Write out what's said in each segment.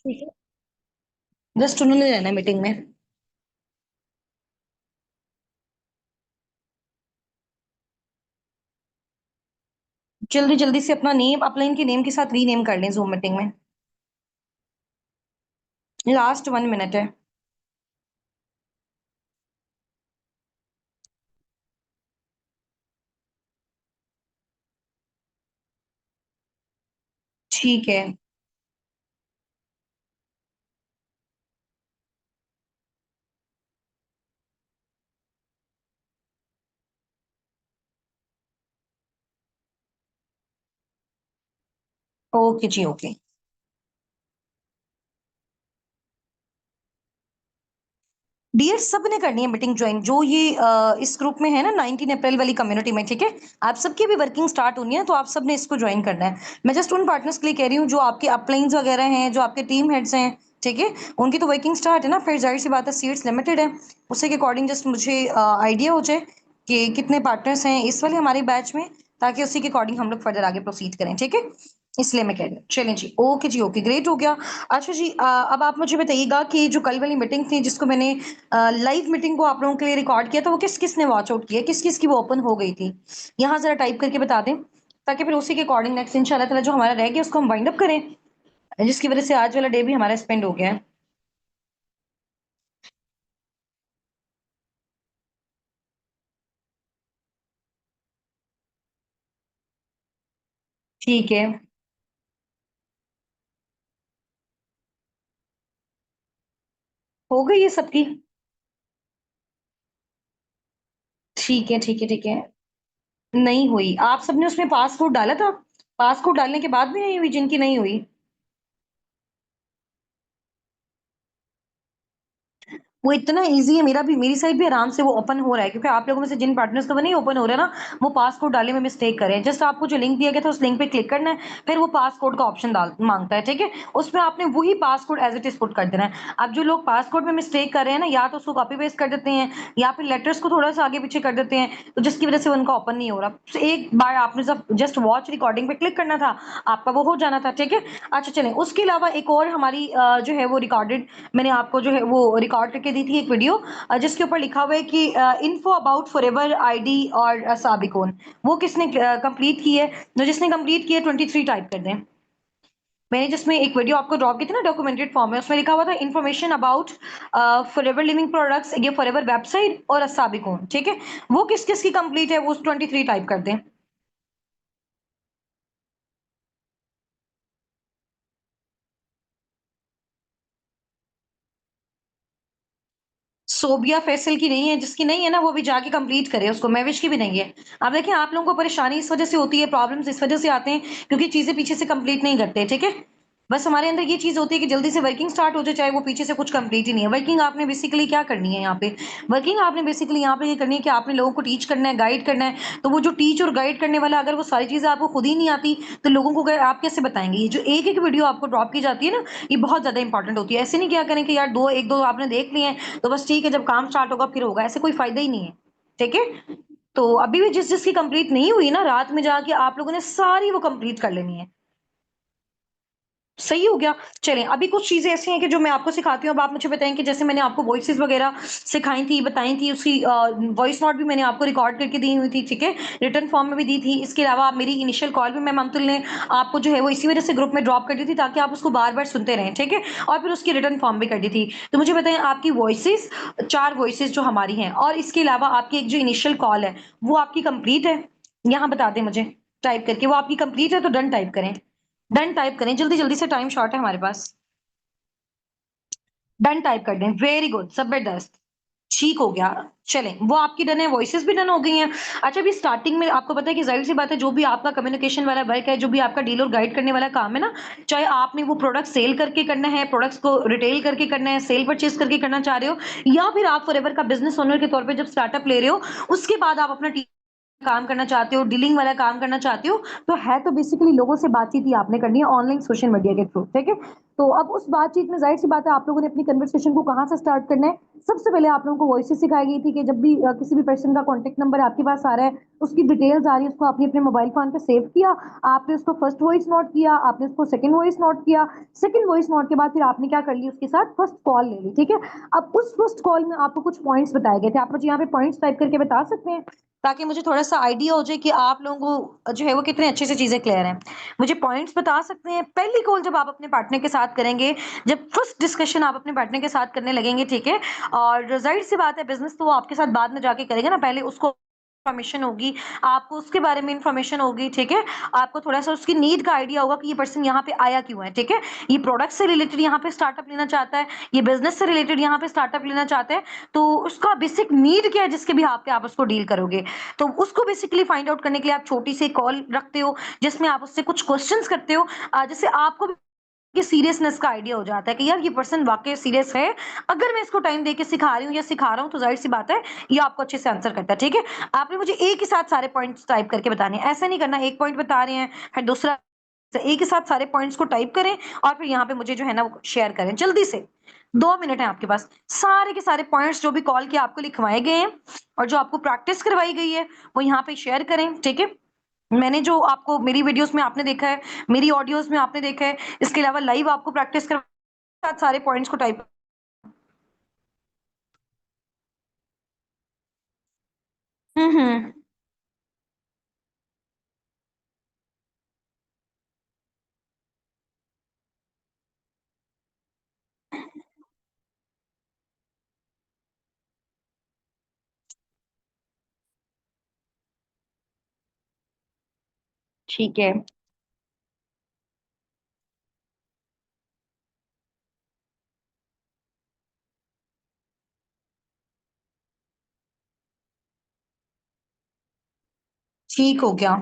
ठीक है। जस्ट उन्होंने रहना है मीटिंग में। जल्दी जल्दी से अपना नेम अपलाइन के नेम के साथ रीनेम कर लें जूम मीटिंग में। लास्ट 1 मिनट है। ठीक है। ओके जी, ओके। डियर, सब ने करनी है मीटिंग ज्वाइन, जो ये इस ग्रुप में है ना 19 अप्रैल वाली कम्युनिटी में, ठीक है। आप सबकी भी वर्किंग स्टार्ट होनी है, तो आप सब ने इसको ज्वाइन करना है। मैं जस्ट उन पार्टनर्स के लिए कह रही हूँ जो आपके अपलाइंस वगैरह हैं, जो आपके टीम हेड्स हैं, ठीक है। उनकी तो वर्किंग स्टार्ट है ना, फिर जाहिर सी बात है सीट्स लिमिटेड है। उसी के अकॉर्डिंग जस्ट मुझे आइडिया हो जाए कि कितने पार्टनर्स हैं इस वाले हमारे बैच में, ताकि उसी के अकॉर्डिंग हम लोग फर्दर आगे प्रोसीड करें, ठीक है। इसलिए मैं कह रही हूँ, चलें जी, ओके जी, ओके, ग्रेट हो गया। अच्छा जी, अब आप मुझे बताइएगा कि जो कल वाली मीटिंग थी जिसको मैंने लाइव मीटिंग को आप लोगों के लिए रिकॉर्ड किया था, वो किस किस ने वॉच आउट किया, किस किस की वो ओपन हो गई थी, यहाँ जरा टाइप करके बता दें, ताकि फिर उसी के अकॉर्डिंग नेक्स्ट इंशाल्लाह ताला जो हमारा रह गया उसको हम वाइंड अप करें, जिसकी वजह से आज वाला डे भी हमारा स्पेंड हो गया है। ठीक है। हो गई ये सबकी। ठीक है, ठीक है, ठीक है। नहीं हुई, आप सबने उसमें पासकोड डाला था? पासकोड डालने के बाद भी नहीं हुई जिनकी नहीं हुई? वो इतना ईज़ी है, मेरा भी, मेरी साइड भी आराम से वो ओपन हो रहा है, क्योंकि आप लोगों में से जिन पार्टनर्स का वो नहीं ओपन हो रहा है ना, वो पासकोड डालने में मिस्टेक कर रहे हैं। जस्ट आपको जो लिंक दिया गया था उस लिंक पे क्लिक करना है, फिर वो पासकोड का ऑप्शन डाल माँगता है, ठीक है? उसमें आपने वही passcode as it is put कर देना है। अब जो लोग पासकोड में मिस्टेक कर रहे हैं ना, या तो उसको कॉपी पेस्ट कर देते हैं, या फिर लेटर्स को थोड़ा-सा आगे-पीछे कर देते हैं, तो जिसकी वजह से उनका ओपन नहीं हो रहा। तो एक बार आपने जब जस्ट वॉच रिकॉर्डिंग पे क्लिक करना था, आपका वो हो जाना था, ठीक है? अच्छा चलें, उसके अलावा एक और हमारी जो है वो रिकॉर्डेड, मैंने आपको जो है वो रिकॉर्ड करके दी थी एक वीडियो, जिसके ऊपर लिखा हुआ है कि इन्फो अबाउट फॉरएवर आईडी और साबिकून, वो किसने कंप्लीट की है? तो जिसने कंप्लीट की है 23 टाइप कर दें। मैंने जिसमें एक वीडियो आपको ड्रॉप की थी ना डॉक्यूमेंटेड फॉर्म में, उसमें लिखा हुआ था information about forever living products, ये फॉरएवर वेबसाइट और साबिकून, ठीक है। वो किस किस की कंप्लीट है, वो 23 टाइप कर दें। सोबिया फैसल की नहीं है, जिसकी नहीं है ना वो भी जाके कंप्लीट करे उसको, महविश की भी नहीं है। अब देखिए, आप लोगों को परेशानी इस वजह से होती है, प्रॉब्लम्स इस वजह से आते हैं क्योंकि चीजें पीछे से कंप्लीट नहीं करते, ठीक है। बस हमारे अंदर ये चीज होती है कि जल्दी से वर्किंग स्टार्ट हो जाए, चाहे वो पीछे से कुछ कंप्लीट ही नहीं है। वर्किंग आपने बेसिकली क्या करनी है यहाँ पे? वर्किंग आपने बेसिकली यहाँ पे ये करनी है कि आपने लोगों को टीच करना है, गाइड करना है। तो वो जो टीच और गाइड करने वाला, अगर वो सारी चीजें आपको खुद ही नहीं आती, तो लोगों को आप कैसे बताएंगे? ये जो एक एक वीडियो आपको ड्रॉप की जाती है ना, ये बहुत ज्यादा इंपॉर्टेंट होती है। ऐसे नहीं क्या करें कि यार दो एक दो आपने देख लिए हैं तो बस ठीक है, जब काम स्टार्ट होगा फिर होगा, ऐसे कोई फायदा ही नहीं है, ठीक है। तो अभी भी जिस जिसकी कंप्लीट नहीं हुई ना, रात में जाके आप लोगों ने सारी वो कंप्लीट कर लेनी है। सही हो गया। चलें, अभी कुछ चीजें ऐसी हैं कि जो मैं आपको सिखाती हूँ। अब आप मुझे बताएं कि जैसे मैंने आपको वॉइसेस वगैरह सिखाई थी, बताई थी, उसकी वॉइस नोट भी मैंने आपको रिकॉर्ड करके दी हुई थी, ठीक है। रिटर्न फॉर्म में भी दी थी। इसके अलावा आप मेरी इनिशियल कॉल भी मैं ममतुल ने आपको जो है वो इसी वजह से ग्रुप में ड्रॉप कर दी थी, ताकि आप उसको बार बार सुनते रहें, ठीक है। और फिर उसकी रिटर्न फॉर्म भी कर दी थी। तो मुझे बताएं, आपकी वॉइसेस, 4 वॉइसेस जो हमारी हैं, और इसके अलावा आपकी एक जो इनिशियल कॉल है, वो आपकी कंप्लीट है? यहाँ बता दें मुझे टाइप करके, वो आपकी कंप्लीट है तो डन टाइप करें। डन टाइप करें जल्दी जल्दी से, टाइम शॉर्ट है हमारे पास। डन टाइप कर दें, वेरी गुड, जबरदस्त। ठीक हो गया। चलें, वो आपकी डन है, वॉइसेस भी डन हो गई हैं। अच्छा, अभी स्टार्टिंग में आपको पता है कि जाहिर सी बात है, जो भी आपका कम्युनिकेशन वाला वर्क है, जो भी आपका डील और गाइड करने वाला काम है ना, चाहे आपने वो प्रोडक्ट सेल करके करना है, प्रोडक्ट्स को रिटेल करके करना है, सेल परचेज करके करना चाह रहे हो, या फिर आप फॉरएवर का बिजनेस ओनर के तौर पे जब स्टार्टअप ले रहे हो, उसके बाद आप अपना काम करना चाहते हो, डीलिंग वाला काम करना चाहते हो, तो है तो बेसिकली लोगों से बातचीत ही आपने करनी है ऑनलाइन सोशल मीडिया के थ्रू, ठीक है? तो अब उस बातचीत में ज़ाहिर-सी बात है आप लोगों ने अपनी कन्वर्सेशन को कहाँ से स्टार्ट करना है? सबसे पहले आप लोगों को वॉइसेज़ सिखाई गई थी कि जब भी किसी भी पर्सन का कॉन्टैक्ट नंबर आपके पास आ रहा है, उसकी डिटेल्स आ रही है, उसको आपने अपने मोबाइल फ़ोन पे सेव किया, आपने उसको फर्स्ट वॉइस नोट किया, आपने उसको सेकंड वॉइस नोट किया, सेकंड वॉइस नोट के बाद फिर आपने क्या कर लिया उसके साथ फर्स्ट कॉल ले ली, ठीक है? अब उस फर्स्ट कॉल में आपको कुछ पॉइंट्स बताए गए थे, आप मुझे यहाँ पे पॉइंट्स टाइप करके बता सकते हैं? ताकि मुझे थोड़ा-सा आइडिया हो जाए कि आप लोगों को जो है वो कितने अच्छे से चीज़ें क्लियर हैं। मुझे पॉइंट्स बता सकते हैं? पहली कॉल जब आप अपने पार्टनर के साथ करेंगे, जब फर्स्ट डिस्कशन आप अपने पार्टनर के साथ करने लगेंगे, ठीक है? और ज़ाहिर-सी बात है बिज़नेस तो वो आपके साथ बाद में जाके करेगा ना, पहले उसको इन्फॉर्मेशन होगी, आपको उसके बारे में इन्फॉर्मेशन होगी, ठीक है? आपको थोड़ा-सा उसकी नीड का आइडिया होगा कि ये पर्सन यहाँ पे आया क्यों है, ठीक है? ये प्रोडक्ट से रिलेटेड यहाँ पे स्टार्टअप लेना चाहता है, ये बिज़नेस से रिलेटेड यहाँ पे स्टार्टअप लेना चाहता है, तो उसका बेसिक नीड क्या है जिसके बिहाफ़ पे आप उसको डील करोगे? तो उसको बेसिकली फाइंड आउट करने के लिए आप छोटी सी कॉल रखते हो, जिसमें आप उससे कुछ क्वेश्चन्स करते हो जिससे आपको भी ये सीरियसनेस का आइडिया हो जाता है कि यार ये पर्सन वाक़ई सीरियस है। अगर मैं इसको टाइम देके सिखा रही हूँ या सिखा रहा हूँ तो ज़ाहिर-सी बात है ये आपको अच्छे से आंसर करता है, ठीक है? आपने मुझे एक ही साथ सारे पॉइंट्स टाइप करके बताने हैं। ऐसा नहीं करना, एक पॉइंट बता रहे हैं, फिर दूसरा एक ही साथ सारे पॉइंट्स को टाइप करें और फिर यहाँ पे मुझे जो है ना वो शेयर करें जल्दी से। 2 मिनट है आपके पास। सारे के सारे पॉइंट्स जो भी कॉल के आपको लिखवाए गए हैं और जो आपको प्रैक्टिस करवाई गई है, वो यहाँ पे शेयर करें, ठीक है? मैंने जो आपको मेरी वीडियोज़ में आपने देखा है, मेरी ऑडियोज़ में आपने देखा है, इसके अलावा लाइव आपको प्रैक्टिस साथ सारे पॉइंट्स को टाइप हुँ, हुँ। ठीक है। ठीक हो गया।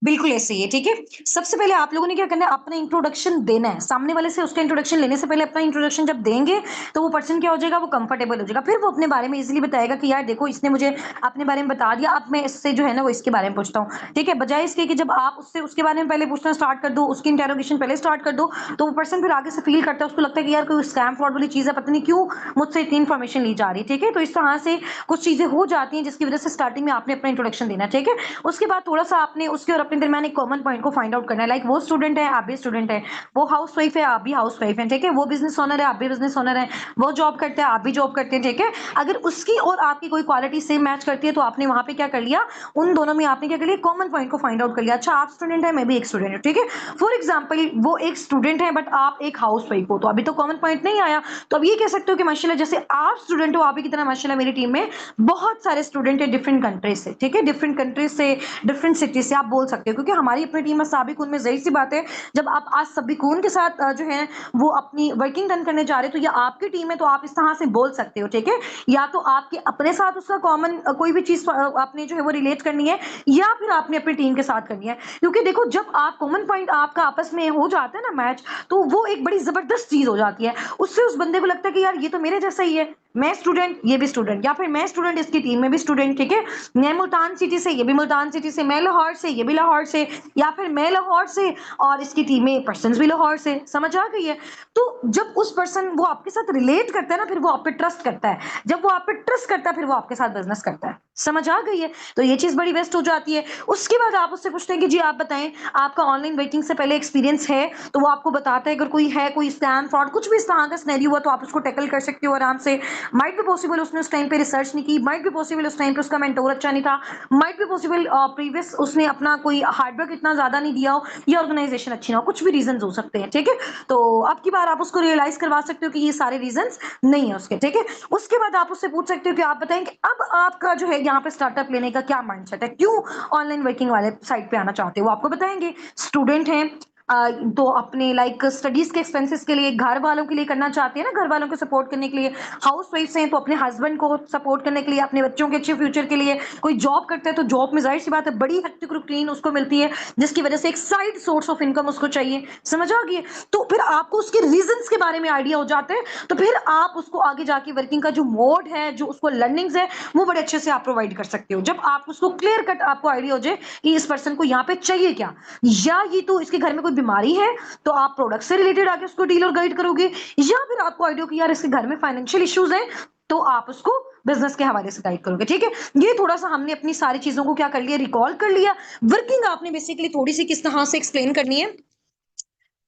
बिल्कुल ऐसे ही है, ठीक है? सबसे पहले आप लोगों ने क्या करना है, अपना इंट्रोडक्शन देना है। सामने वाले से उसका इंट्रोडक्शन लेने से पहले अपना इंट्रोडक्शन जब देंगे, तो वो पर्सन क्या हो जाएगा, वो कंफर्टेबल हो जाएगा। फिर वो अपने बारे में ईज़िली बताएगा कि यार देखो इसने मुझे अपने बारे में बता दिया, अब मैं इससे जो है ना वो इसके बारे में पूछता हूँ, ठीक है? बजाए इसके कि जब आप उससे उसके बारे में पहले पूछना स्टार्ट कर दो, उसकी इंटेरोगेशन पहले स्टार्ट कर दो, तो वो पर्सन फिर आगे से फ़ील करता है, उसको लगता है कि यार कोई स्कैम फ्रॉड वाली चीज़ है, पता नहीं क्यों मुझसे इतनी इन्फॉर्मेशन ली जा रही है, ठीक है? तो इस तरह से कुछ चीज़ें हो जाती हैं जिसकी वज़ह से स्टार्टिंग में आपने अपना इंट्रोडक्शन देना है, ठीक है? उसके बाद थोड़ा-सा आपने उसके और अपने दरमियान एक कॉमन पॉइंट को फाइंड आउट करना है। लाइक वो स्टूडेंट है, आप भी स्टूडेंट हैं। वो हाउसवाइफ है, आप भी हाउसवाइफ हैं, ठीक है? वो बिज़नेस ओनर है, आप भी बिज़नेस ओनर हैं। वो जॉब करता है, आप भी जॉब करते हैं, ठीक है? अगर उसकी और आपकी कोई क्वालिटी सेम मैच करती है, तो आपने वहाँ पे क्या कर लिया, उन दोनों में आपने क्या कर लिया, कॉमन पॉइंट को फाइंड आउट कर लिया। अच्छा, आप स्टूडेंट हैं, मैं भी एक स्टूडेंट हूँ, ठीक है? फॉर एग्ज़ाम्पल वो एक स्टूडेंट है बट आप एक हाउसवाइफ हो, तो अभी तो कॉमन पॉइंट नहीं आया। तो अब ये कह सकते हो कि माशाल्लाह जैसे आप स्टूडेंट हो, आप ही की तरह माशाल्लाह मेरी टीम में बहुत सारे स्टूडेंट हैं डिफरेंट कंट्रीज से, ठीक है? डिफरेंट कंट्रीज से, डिफरेंट सिटी से आप बोल सकते हो क्योंकि हमारी अपनी टीम में साबिक उनमें ज़ाहिर-सी बात है, जब आप आज सब्बिकून के साथ जो है वो अपनी वर्किंग डन करने जा रहे हो, तो ये आपकी टीम है तो आप इस तरह से बोल सकते हो, ठीक है? या तो आपके अपने साथ उसका कॉमन कोई भी चीज़ आपने जो है वो रिलेट करनी है या फिर आपने अपनी टीम के साथ करनी है। क्योंकि देखो जब आप कॉमन पॉइंट आपका आपस में हो जाता है ना मैच, तो वो एक बड़ी ज़बरदस्त चीज़ हो जाती है। उससे उस बंदे को लगता है कि यार ये तो मेरे जैसा ही है। मैं स्टूडेंट, ये भी स्टूडेंट या फिर मैं स्टूडेंट इसकी टीम में भी स्टूडेंट, ठीक है? मैं मुल्तान सिटी से, ये भी मुल्तान सिटी से, मैं लाहौर से, ये भी लाहौर से या फिर मैं लाहौर से और इसकी टीम में पर्सन्स भी लाहौर से, समझ आ गई है? तो जब उस पर्सन वो आपके साथ रिलेट करता है ना, फिर वो आप पे ट्रस्ट करता है। जब वो आप पे ट्रस्ट करता है, फिर वो आपके साथ बिज़नेस करता है। समझ आ गई है? तो ये चीज़ बड़ी बेस्ट हो जाती है। उसके बाद आप उससे पूछते हैं कि जी आप बताएँ, आपका ऑनलाइन वेटिंग से पहले एक्सपीरियंस है? तो वो आपको बताता है अगर कोई है, कोई स्कैम, फ्रॉड कुछ भी इस तरह का सिनेरियो हुआ तो आप उसको टैकल कर सकते हो आराम से। माइट बी पॉसिबल उसने उस टाइम पे रिसर्च नहीं की, माइट बी पॉसिबल उस टाइम पे उसका मेंटर अच्छा नहीं था, माइट बी पॉसिबल प्रीवियस उसने अपना कोई हार्ड वर्क इतना ज़्यादा नहीं दिया हो या ऑर्गेनाइजेशन अच्छी ना हो, कुछ भी रीज़न्स हो सकते हैं, ठीक है? तो अब की बार आप उसको रियलाइज़ करवा सकते हो कि ये सारे रीज़न्स नहीं है उसके, ठीक है? उसके बाद आप उससे पूछ सकते हो कि आप बताएँ कि अब आपका जो है यहाँ पे स्टार्टअप लेने का क्या माइंडसेट है? क्यों ऑनलाइन वर्किंग वाले साइड पे आना चाहते हो? वो आपको बताएँगे। स्टूडेंट हैं, तो अपने लाइक स्टडीज के एक्सपेंसेस के लिए, घर वालों के लिए करना चाहते हैं ना, घर वालों को सपोर्ट करने के लिए, हाउस वाइफ्स हैं तो अपने हस्बैंड को सपोर्ट करने के लिए, अपने बच्चों के अच्छे फ्यूचर के लिए, कोई जॉब करता है तो जॉब में जाहिर सी बात है बड़ी हेक्टिक रूटीन उसको मिलती है, जिसकी वजह से एक साइड सोर्स ऑफ इनकम उसको चाहिए, समझ आ गई? तो फिर आपको उसके रीजंस के बारे में आइडिया हो जाते हैं, तो फिर आप उसको आगे जाके वर्किंग का जो मोड है, जो उसको लर्निंग्स है, वो बड़े अच्छे से आप प्रोवाइड कर सकते हो। जब आप उसको क्लियर कट आपको आइडिया हो जाए कि इस पर्सन को यहाँ पे चाहिए क्या, या ये तो इसके घर में कोई बीमारी है तो आप प्रोडक्ट से रिलेटेड आके उसको डील और गाइड करोगे, या फिर आपको आइडिया कि यार इसके घर में फाइनेंशियल इश्यूज है तो आप उसको बिजनेस के हवाले से गाइड करोगे। ठीक है, ये थोड़ा सा हमने अपनी सारी चीजों को क्या कर लिया, रिकॉल कर लिया। वर्किंग आपने बेसिकली थोड़ी सी किस तरह से एक्सप्लेन करनी है,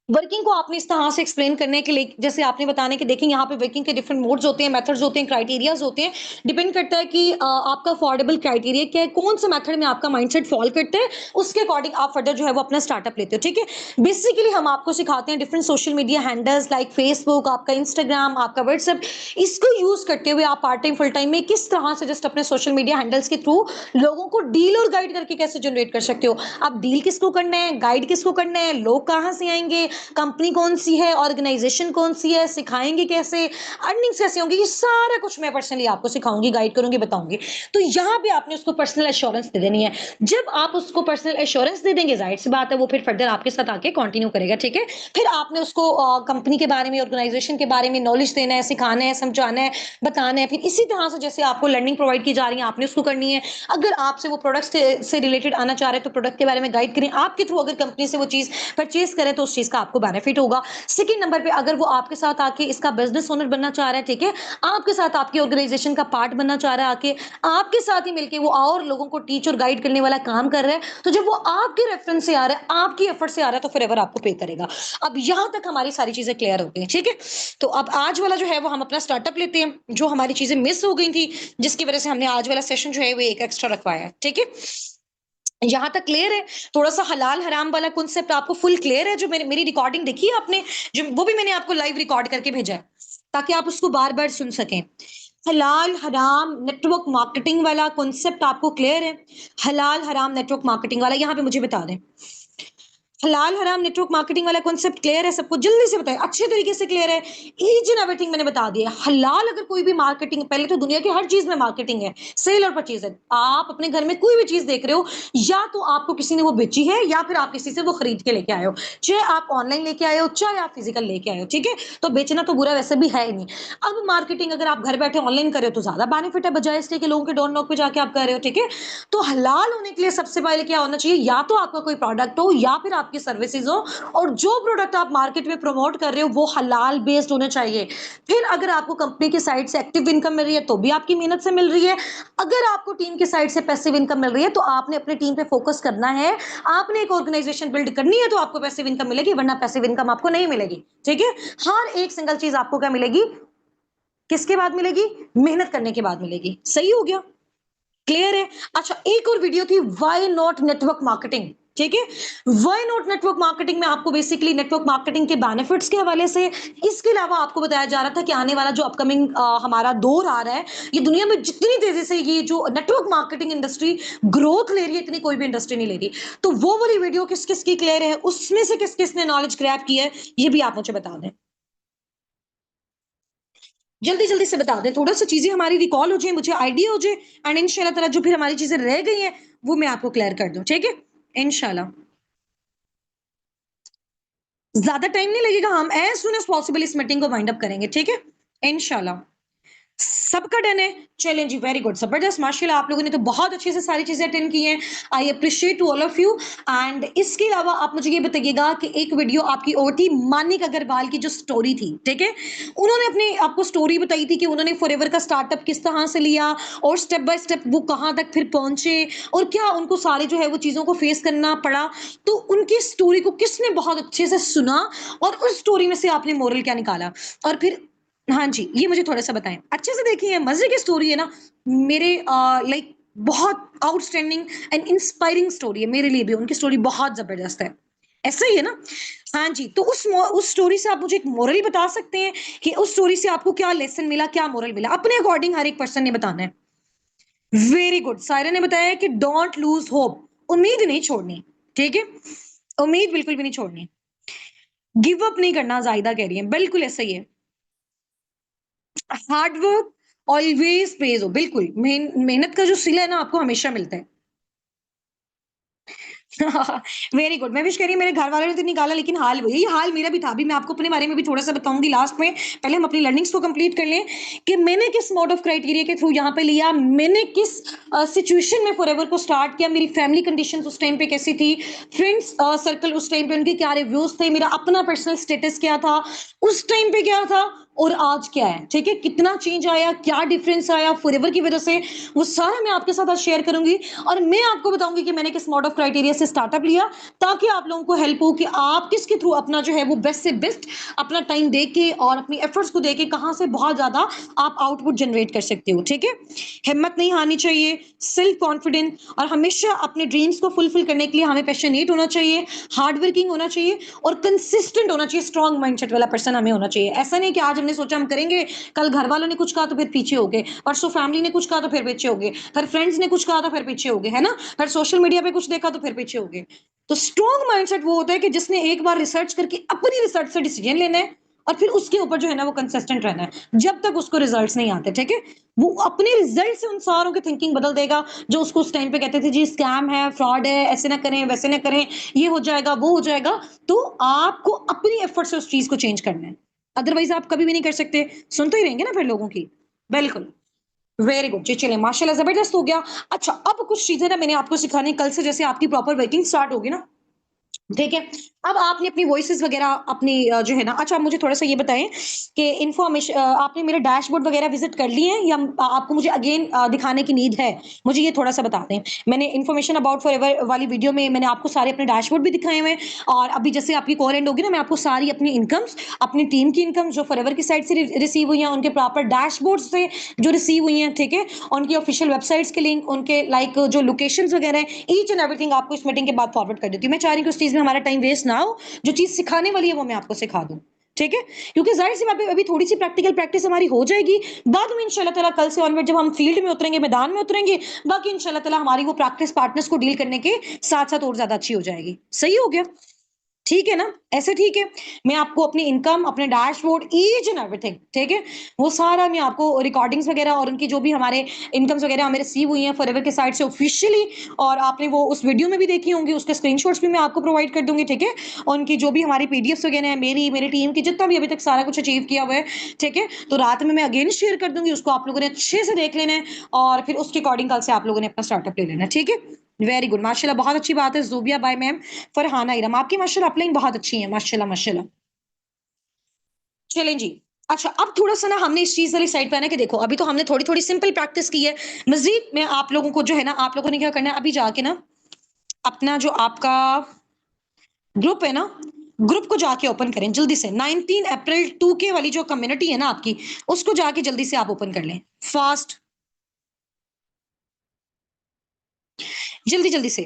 वर्किंग को आपने इस तरह से एक्सप्लेन करने के लिए, जैसे आपने बताने कि देखिए यहाँ पे वर्किंग के डिफरेंट मोड्स होते हैं, मेथड्स होते हैं, क्राइटेरियाज होते हैं, डिपेंड करता है कि आपका अफोर्डेबल क्राइटेरिया क्या है, कौन सा मेथड में आपका माइंडसेट फॉल करता है, उसके अकॉर्डिंग आप फर्दर जो है वो अपना स्टार्टअप लेते हो। ठीक है, बेसिकली हम आपको सिखाते हैं different social media handles like Facebook, आपका इंस्टाग्राम, आपका व्हाट्सएप, इसको यूज करते हुए आप पार्ट टाइम फुल टाइम में किस तरह से जस्ट अपने सोशल मीडिया हैंडल्स के थ्रू लोगों को डील और गाइड करके कैसे जनरेट कर सकते हो। आप डील किसको करना है, गाइड किसको करना है, लोग कहाँ से आएंगे, कंपनी कौन सी है, ऑर्गेनाइजेशन कौन सी है, सिखाएंगे कैसे, अर्निंग्स कैसे होंगी, ये सारा कुछ मैं पर्सनली आपको सिखाऊंगी, गाइड करूंगी, बताऊंगी। तो यहाँ पे आपने उसको पर्सनल एश्योरेंस दे देनी है। जब आप उसको पर्सनल एश्योरेंस दे देंगे, जाहिर सी बात है वो फिर फर्दर आपके साथ आके कंटिन्यू करेगा। ठीक है, फिर आपने उसको कंपनी के बारे में, ऑर्गेनाइजेशन के बारे में नॉलेज देना है, सिखाना है, समझाना है, बताना है। फिर इसी तरह से जैसे आपको लर्निंग प्रोवाइड की जा रही है आपने उसको करनी है। अगर आपसे वो प्रोडक्ट से रिलेटेड आना चाह रहे हैं तो प्रोडक्ट के बारे में गाइड करें, आपके थ्रू अगर कंपनी से वो चीज परचेज करे तो उस चीज का आपको बेनिफिट होगा। सेकंड नंबर पे अगर वो आपके साथ आके इसका बिजनेस ओनर बनना चाह रहा है, ठीक है, आपके साथ आपकी ऑर्गेनाइजेशन का पार्ट बनना चाह रहा है, आके आपके साथ ही मिलके वो और लोगों को टीच और गाइड करने वाला काम कर रहा है, तो जब वो आपके रेफरेंस से आ रहा है, आपकी एफर्ट से आ रहा है, तो फिर एवर आपको पे करेगा। अब यहां तक हमारी सारी चीजें क्लियर हो गई। ठीक है, तो अब आज वाला जो है वो हम अपना स्टार्टअप लेते हैं, जो हमारी चीजें मिस हो गई थी, जिसकी वजह से हमने आज वाला सेशन जो है वो एक एक्स्ट्रा रखवाया है। ठीक है, यहां तक क्लियर है? थोड़ा सा हलाल हराम वाला कॉन्सेप्ट आपको फुल क्लियर है? जो मेरी रिकॉर्डिंग देखी है आपने, जो वो भी मैंने आपको लाइव रिकॉर्ड करके भेजा है ताकि आप उसको बार बार सुन सकें। हलाल हराम नेटवर्क मार्केटिंग वाला कॉन्सेप्ट आपको क्लियर है? हलाल हराम नेटवर्क मार्केटिंग वाला यहाँ पे मुझे बता दें। हलाल हराम नेटवर्क मार्केटिंग वाला कॉन्सेप्ट क्लियर है सबको? जल्दी से बताएं, अच्छे तरीके से क्लियर है? ईच एंड एवरीथिंग मैंने बता दिया। हलाल अगर कोई भी मार्केटिंग, पहले तो दुनिया की हर चीज में मार्केटिंग है, सेल और परचेज है। आप अपने घर में कोई भी चीज देख रहे हो, या तो आपको किसी ने वो बेची है या फिर आप किसी से वो खरीद के लेके आए हो, चाहे आप ऑनलाइन लेके आए हो चाहे आप फिजिकल लेके आए हो। ठीक है, तो बेचना तो बुरा वैसे भी है ही नहीं। अब मार्केटिंग अगर आप घर बैठे ऑनलाइन कर रहे हो तो ज्यादा बेनिफिट है, बजाय इसलिए कि लोगों के डोर नॉक पे जाके आप कर रहे हो। ठीक है, तो हलाल होने के लिए सबसे पहले क्या होना चाहिए, या तो आपका कोई प्रोडक्ट हो या फिर आपकी सर्विसेज हो, और जो प्रोडक्ट आप मार्केट में प्रमोट कर रहे हो वो हलाल बेस्ड होने चाहिए। फिर अगर आपको कंपनी की साइड से एक्टिव इनकम मिल रही है तो भी आपकी मेहनत से मिल रही है। अगर आपको टीम की साइड से पैसिव इनकम मिल रही है तो आपने अपनी टीम पे फोकस करना है, आपने एक ऑर्गेनाइजेशन बिल्ड करनी है तो आपको पैसिव इनकम मिलेगी, वरना पैसिव इनकम आपको नहीं मिलेगी। ठीक है, हर एक सिंगल चीज आपको क्या मिलेगी, किसके बाद मिलेगी, मेहनत करने के बाद मिलेगी। सही हो गया, क्लियर है? अच्छा, एक और वीडियो थी व्हाई नॉट नेटवर्क मार्केटिंग। ठीक है, व्हाई नॉट नेटवर्क मार्केटिंग में आपको बेसिकली नेटवर्क मार्केटिंग के बेनिफिट्स के हवाले से, इसके अलावा आपको बताया जा रहा था कि आने वाला जो अपकमिंग हमारा दौर आ रहा है, ये दुनिया में जितनी तेजी से ये जो नेटवर्क मार्केटिंग इंडस्ट्री ग्रोथ ले रही है, इतनी कोई भी इंडस्ट्री नहीं ले रही। तो वो वाली वीडियो किस किस की क्लियर है, उसमें से किस किस ने नॉलेज ग्रैब की है, ये भी आप मुझे बता दें, जल्दी जल्दी से बता दें, थोड़ा सा चीजें हमारी रिकॉल हो जाए, मुझे आइडिया हो जाए, एंड इंशाल्लाह ताला जो फिर हमारी चीजें रह गई हैं वो मैं आपको क्लियर कर दूं। ठीक है, इंशाल्लाह ज्यादा टाइम नहीं लगेगा, हम एज सुन एज पॉसिबल इस मीटिंग को वाइंड अप करेंगे। ठीक है, इंशाल्लाह सबका डन है? चलें जी, वेरी गुड, जबरदस्त, माशाल्लाह, आप लोगों ने तो बहुत अच्छे से सारी चीजें अटेंड की हैं। I appreciate to all of you. And इसके अलावा आप मुझे ये बताइएगा कि एक वीडियो आपकी और थी, मानिक अग्रवाल की जो स्टोरी थी, ठीक है, उन्होंने अपनी आपको स्टोरी बताई थी कि उन्होंने फॉरएवर का स्टार्टअप किस तरह से लिया और स्टेप बाय स्टेप वो कहाँ तक फिर पहुंचे, और क्या उनको सारे जो है वो चीजों को फेस करना पड़ा। तो उनकी स्टोरी को किसने बहुत अच्छे से सुना, और उस स्टोरी में से आपने मोरल क्या निकाला, और फिर हाँ जी, ये मुझे थोड़ा-सा बताएँ। अच्छे से देखिए, मज़े की स्टोरी है ना, मेरे लाइक बहुत आउटस्टैंडिंग एंड इंस्पायरिंग स्टोरी है मेरे लिए भी, उनकी स्टोरी बहुत ज़बरदस्त है। ऐसा ही है ना? हाँ जी, तो उस स्टोरी से आप मुझे एक मोरल बता सकते हैं कि उस स्टोरी से आपको क्या लेसन मिला, क्या मोरल मिला? अपने अकॉर्डिंग हर एक पर्सन ने बताना है। वेरी गुड, सायरा ने बताया है कि डोंट लूज़ होप, उम्मीद नहीं छोड़नी, ठीक है? उम्मीद बिल्कुल भी नहीं छोड़नी। गिव अप नहीं करना, ज़ाहिदा कह रही हैं, बिल्कुल ऐसा ही है। हार्ड वर्क ऑलवेज पेज़ हो, बिल्कुल, मेहनत का जो सिला है ना आपको हमेशा मिलता है। Very good. मैं विश कह रही हूँ मेरे घर वालों ने तो निकाला लेकिन हाल वही यही हाल मेरा भी था। अभी मैं आपको अपने बारे में भी थोड़ा-सा बताऊँगी लास्ट में। पहले हम अपनी लर्निंग्स को कंप्लीट कर लें कि मैंने किस मोड ऑफ क्राइटेरिया के थ्रू यहाँ पे लिया, मैंने किस सिचुएशन में फॉरएवर को स्टार्ट किया, मेरी फैमिली कंडीशंस उस टाइम पे कैसी थी, फ्रेंड्स सर्कल उस टाइम पे उनके क्या रिव्यूज़ थे, मेरा अपना पर्सनल स्टेटस क्या था, उस टाइम पे क्या था और आज क्या है, ठीक है? कितना चेंज आया, क्या डिफरेंस आया फॉरएवर की वजह से, वो सारा मैं आपके साथ आज शेयर करूँगी और मैं आपको बताऊँगी कि मैंने किस मोड ऑफ क्राइटेरिया से स्टार्टअप लिया, ताकि आप लोगों को हेल्प हो कि आप किसके थ्रू अपना जो है वो बेस्ट से बेस्ट अपना टाइम दे के और अपनी एफर्ट्स को दे के कहाँ से बहुत ज़्यादा आप आउटपुट जनरेट कर सकते हो, ठीक है? हिम्मत नहीं हारनी चाहिए, सेल्फ कॉन्फिडेंट और हमेशा अपने ड्रीम्स को फुलफिल करने के लिए हमें पैशनेट होना चाहिए, हार्ड वर्किंग होना चाहिए और कंसिस्टेंट होना चाहिए, स्ट्रॉन्ग माइंडसेट वाला पर्सन हमें होना चाहिए। ऐसा नहीं कि आज हमने सोचा हम करेंगे, कल घर वालों ने कुछ कहा तो फिर पीछे हो गए, परसों फैमिली ने कुछ कहा तो फिर पीछे हो गए, फिर फ्रेंड्स ने कुछ कहा तो फिर पीछे हो गए, है ना? फिर सोशल मीडिया पे कुछ देखा तो फिर पीछे हो गए। तो स्ट्रॉन्ग माइंडसेट वो होता है कि जिसने एक बार रिसर्च करके अपनी रिसर्च से डिसीजन लेना है और फिर उसके ऊपर जो है ना वो कंसिस्टेंट रहना है जब तक उसको रिजल्ट्स नहीं आते, ठीक है? वो अपने रिजल्ट से उन सारों की थिंकिंग बदल देगा जो उसको उस टाइम पे कहते थे जी स्कैम है, फ्रॉड है, ऐसे ना करें, वैसे ना करें, ये हो जाएगा, वो हो जाएगा। तो आपको अपनी एफर्ट से उस चीज को चेंज करना है, अदरवाइज आप कभी भी नहीं कर सकते। सुन तो ही रहेंगे ना फिर लोगों की। बिल्कुल। वेरी गुड जी, चलिए माशाल्लाह जबरदस्त हो गया। अच्छा, अब कुछ चीजें ना मैंने आपको सिखानी कल से, जैसे आपकी प्रॉपर वर्किंग स्टार्ट होगी ना, ठीक है? अब आपने अपनी वॉइसेज़ वग़ैरह अपनी जो है ना, अच्छा, आप मुझे थोड़ा-सा ये बताएँ कि आपने मेरे डैशबोर्ड वग़ैरह विज़िट कर लिए हैं या आपको मुझे अगेन दिखाने की नीड है? मुझे ये थोड़ा-सा बता दें। मैंने इन्फॉर्मेशन अबाउट फॉरएवर वाली वीडियो में मैंने आपको सारे अपने डैशबोर्ड भी दिखाए हुए हैं और अभी जैसे आपकी कॉल एंड होगी ना, मैं आपको सारी अपनी इनकम्स, अपनी टीम की इनकम्स जो फॉरएवर की साइड से रिसीव हुई हैं, उनके प्रॉपर डैशबोर्ड्स से जो रिसीव हुई हैं, ठीक है? उनकी ऑफिशियल वेबसाइट्स के लिंक, उनके लाइक जो लोकेशंस वग़ैरह हैं, ईच एंड एवरीथिंग आपको इस मीटिंग के बाद फॉरवर्ड कर देती हूँ। मैं चाह रही हूँ कि उस चीज़ में हमारा टाइम वेस्ट ना हो, जो चीज़ सिखाने वाली है वो मैं आपको सिखा दूँ, ठीक है? क्योंकि ज़ाहिर-सी बात है अभी थोड़ी-सी प्रैक्टिकल प्रैक्टिस हमारी हो जाएगी, बाद में इंशाल्लाह ताला कल से ऑनवर्ड जब हम फील्ड में उतरेंगे, मैदान में उतरेंगे, बाकी इंशाल्लाह ताला हमारी वो प्रैक्टिस पार्टनर्स को डील करने के साथ-साथ और ज़्यादा अच्छी हो जाएगी। सही हो गया? ठीक है ना? ऐसे ठीक है? मैं आपको अपनी इनकम, अपने डैशबोर्ड, ईच एंड एवरीथिंग, ठीक है? वो सारा मैं आपको रिकॉर्डिंग्स वगैरह और उनकी जो भी हमारे इनकम्स वगैरह हमें रिसीव हुई हैं फॉरएवर की साइड से ऑफिशियली, और आपने वो उस वीडियो में भी देखी होंगी, उसके स्क्रीनशॉट्स भी मैं आपको प्रोवाइड कर दूँगी, ठीक है? और उनकी जो भी हमारी पीडीएफ्स वगैरह हैं, मेरी टीम की जितना भी अभी तक सारा कुछ अचीव किया हुआ है, ठीक है? तो रात में मैं अगेन शेयर कर दूँगी, उसको आप लोगों ने अच्छे से देख लेना है और फिर उसके अकॉर्डिंग कल से आप लोगों ने अपना स्टार्टअप ले लेना है, ठीक है? वेरी गुड, माशाल्लाह बहुत अच्छी बात है। ज़ूबिया बाय मैम, फरहाना इरम, आपकी माशाल्लाह अपलाइन बहुत अच्छी है, माशाल्लाह, माशाल्लाह। चलें जी। अच्छा, अब थोड़ा-सा ना हमने इस चीज़ वाली साइड पे आना है कि देखो, अभी तो हमने थोड़ी-थोड़ी सिंपल प्रैक्टिस की है। मज़ीद मैं आप लोगों को जो है ना, आप लोगों ने क्या करना है, अभी जाके ना अपना जो आपका ग्रुप है ना, ग्रुप को जाके ओपन करें जल्दी से। 19 अप्रैल 2K वाली जो कम्युनिटी है ना आपकी, उसको जाके जल्दी से आप ओपन कर लें। फास्ट, जल्दी-जल्दी से।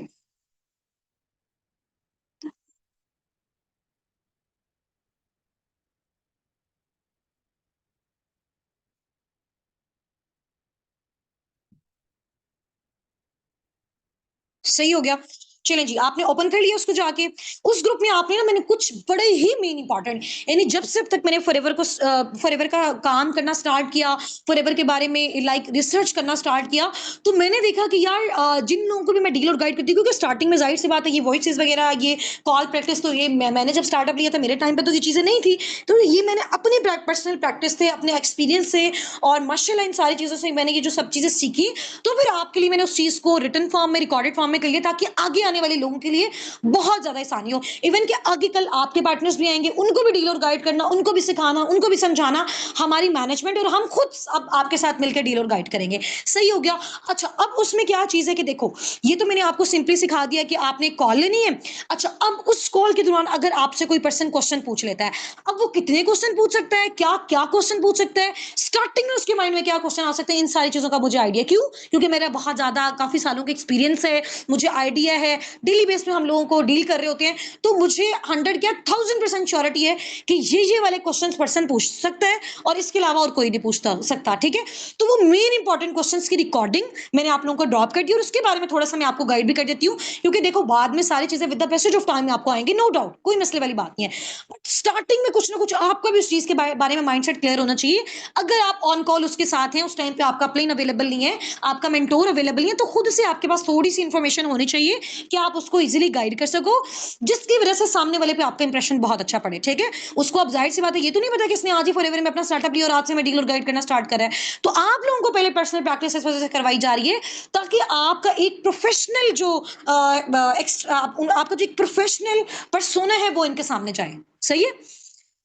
सही हो गया। चलें जी, आपने ओपन कर लिया उसको जाके। उस ग्रुप में आपने ना, मैंने कुछ बड़े ही मेन इंपॉर्टेंट, यानी जब से अब तक मैंने फॉरएवर का काम करना स्टार्ट किया, फॉरएवर के बारे में लाइक रिसर्च करना स्टार्ट किया, तो मैंने देखा कि यार जिन लोगों को भी मैं डील और गाइड करती हूँ, क्योंकि स्टार्टिंग में ज़ाहिर-सी बात है ये वॉइसेज़ वगैरह, ये कॉल प्रैक्टिस, तो ये मैंने जब स्टार्टअप लिया था मेरे टाइम पे तो ये चीज़ें नहीं थी। तो ये मैंने अपनी पर्सनल प्रैक्टिस से, अपने एक्सपीरियंस से और माशाल्लाह इन सारी चीज़ों से मैंने ये जो सब चीज़ें सीखी, तो फिर आपके लिए मैंने उस चीज़ को रिटन फॉर्म में, रिकॉर्डेड फॉर्म में कर लिया, ताकि आगे आने वाले लोगों के लिए बहुत ज़्यादा आसानी हो। इवन कि आगे कल आपके पार्टनर्स भी आएँगे, उनको भी डील और गाइड करना, उनको भी सिखाना, उनको भी समझाना, हमारी मैनेजमेंट और हम खुद अब आपके साथ मिलकर डील और गाइड करेंगे। सही हो गया? अच्छा, अब उसमें क्या चीज़ है कि देखो, ये तो मैंने आपको सिंपली सिखा दिया कि आपने कॉल लेनी है। अच्छा, अब उस कॉल के दौरान अगर आपसे कोई पर्सन क्वेश्चन पूछ लेता है, अब वो कितने क्वेश्चन पूछ सकता है, क्या-क्या क्वेश्चन पूछ सकता है, स्टार्टिंग में उसके माइंड में क्या क्वेश्चन आ सकते हैं, इन सारी चीज़ों का मुझे आइडिया, क्यों? क्योंकि मेरा बहुत ज़्यादा काफ़ी सालों का एक्सपीरियंस है, मुझे आइडिया है डेली बेस में हम लोगों को डील कर रहे होते हैं, तो मुझे 100 क्या 1000% श्योरिटी है कि ये वाले क्वेश्चन पर्सन पूछ सकता है और इसके अलावा और कोई नहीं पूछता सकता, ठीक है। तो वो मेन इंपॉर्टेंट क्वेश्चन की रिकॉर्डिंग मैंने आप लोगों को ड्रॉप कर दी और उसके बारे में थोड़ा सा मैं आपको गाइड भी कर देती हूँ, क्योंकि देखो बाद में सारी चीजें with the passage of time आपको आएंगे, नो डाउट, कोई मसले वाली बात नहीं है। बट स्टार्टिंग में कुछ ना कुछ आपका भी उस चीज के बारे में माइंडसेट क्लियर होना चाहिए। अगर आप ऑन कॉल उसके साथ हैं, उस टाइम पे आपका प्लेन अवेलेबल नहीं है, आपका मेंटोर अवेलेबल नहीं है, तो खुद से आपके पास थोड़ी सी इंफॉर्मेशन होनी चाहिए कि आप उसको इजीली गाइड कर सको, जिसकी वजह से सामने वाले पे आपका इंप्रेशन बहुत अच्छा पड़े, ठीक है। उसको अब जाहिर सी बात है ये तो नहीं पता कि इसने आज ही फॉरएवर में अपना स्टार्टअप लिया और आज से मैं डील और गाइड करना स्टार्ट कर रहा है। तो आप लोगों को पहले पर्सनल प्रैक्टिस इस वजह से करवाई जा रही है ताकि आपका एक प्रोफेशनल जो आपका जो एक प्रोफेशनल पर्सोना है वो इनके सामने जाए, सही है।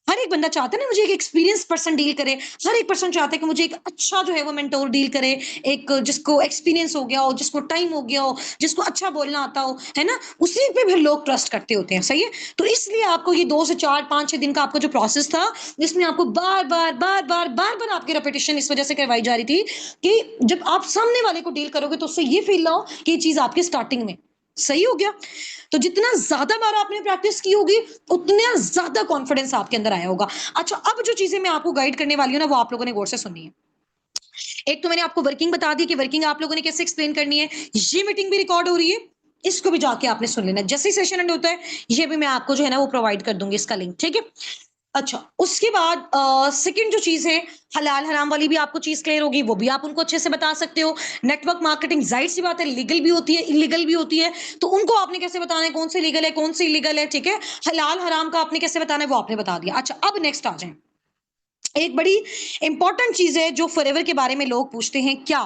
हर एक बंदा चाहता है ना मुझे एक एक्सपीरियंस पर्सन डील करे, हर एक पर्सन चाहता है कि मुझे एक अच्छा जो है वो मेंटोर डील करे, एक जिसको एक्सपीरियंस हो गया हो, जिसको टाइम हो गया हो, जिसको अच्छा बोलना आता हो, है ना, उसी पे फिर लोग ट्रस्ट करते होते हैं, सही है। तो इसलिए आपको ये 2 से 4 5 6 दिन का आपका जो प्रोसेस था, जिसमें आपको बार बार आपकी रेपिटेशन इस वजह से करवाई जा रही थी कि जब आप सामने वाले को डील करोगे तो उससे ये फील ना हो कि ये चीज आपकी स्टार्टिंग में सही हो गया। तो जितना ज्यादा बार आपने प्रैक्टिस की होगी उतना ज्यादा कॉन्फिडेंस आपके अंदर आया होगा। अच्छा, अब जो चीजें मैं आपको गाइड करने वाली हूँ ना वो आप लोगों ने गौर से सुननी है। एक तो मैंने आपको वर्किंग बता दी कि वर्किंग आप लोगों ने कैसे एक्सप्लेन करनी है, ये मीटिंग भी रिकॉर्ड हो रही है, इसको भी जाके आपने सुन लेना, जैसे ही सेशन एंड होता है ये भी मैं आपको जो है ना वो प्रोवाइड कर दूंगी इसका लिंक, ठीक है। अच्छा, उसके बाद सेकंड जो चीज है, हलाल हराम वाली भी आपको चीज क्लियर होगी, वो भी आप उनको अच्छे से बता सकते हो। नेटवर्क मार्केटिंग जाहिर सी बात है लीगल भी होती है इलीगल भी होती है, तो उनको आपने कैसे बताना है कौन से लीगल है कौन से इलीगल है, ठीक है। हलाल हराम का आपने कैसे बताना है वो आपने बता दिया। अच्छा, अब नेक्स्ट आ जाए, एक बड़ी इंपॉर्टेंट चीज है जो फॉरएवर के बारे में लोग पूछते हैं, क्या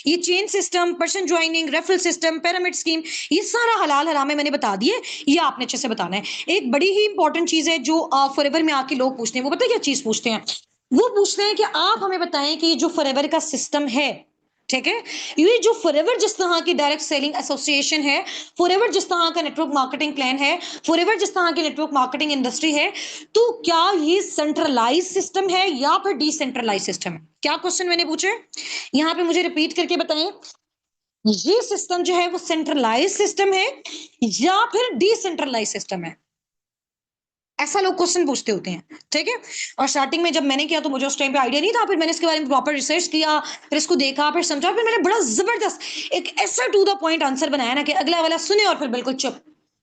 ये chain system, person joining, referral system, pyramid scheme, ये सारा हलाल हराम है मैंने बता दिए, ये आपने अच्छे से बताना है। एक बड़ी ही इंपॉर्टेंट चीज है जो फॉरएवर में आके लोग पूछते हैं, वो पता है क्या चीज पूछते हैं, वो पूछते हैं कि आप हमें बताएं कि जो फॉरएवर का सिस्टम है, ठीक है, ये जो फॉरएवर जिस तरह की डायरेक्ट सेलिंग एसोसिएशन है, फॉरएवर जिस तरह का नेटवर्क मार्केटिंग प्लान है, फॉरएवर जिस तरह की नेटवर्क मार्केटिंग इंडस्ट्री है, तो क्या ये सेंट्रलाइज सिस्टम है या फिर डिसेंट्रलाइज सिस्टम है? क्या क्वेश्चन मैंने पूछे, यहाँ पे मुझे रिपीट करके बताएं, ये सिस्टम जो है वो सेंट्रलाइज सिस्टम है या फिर डिसेंट्रलाइज सिस्टम है? ऐसा लोग क्वेश्चन पूछते होते हैं, ठीक है। और स्टार्टिंग में जब मैंने किया तो मुझे उस टाइम पे आइडिया नहीं था, फिर मैंने इसके बारे में प्रॉपर रिसर्च किया, फिर इसको देखा, फिर समझा, फिर मैंने बड़ा जबरदस्त एक ऐसा टू द पॉइंट आंसर बनाया ना कि अगला वाला सुने और फिर बिल्कुल चुप।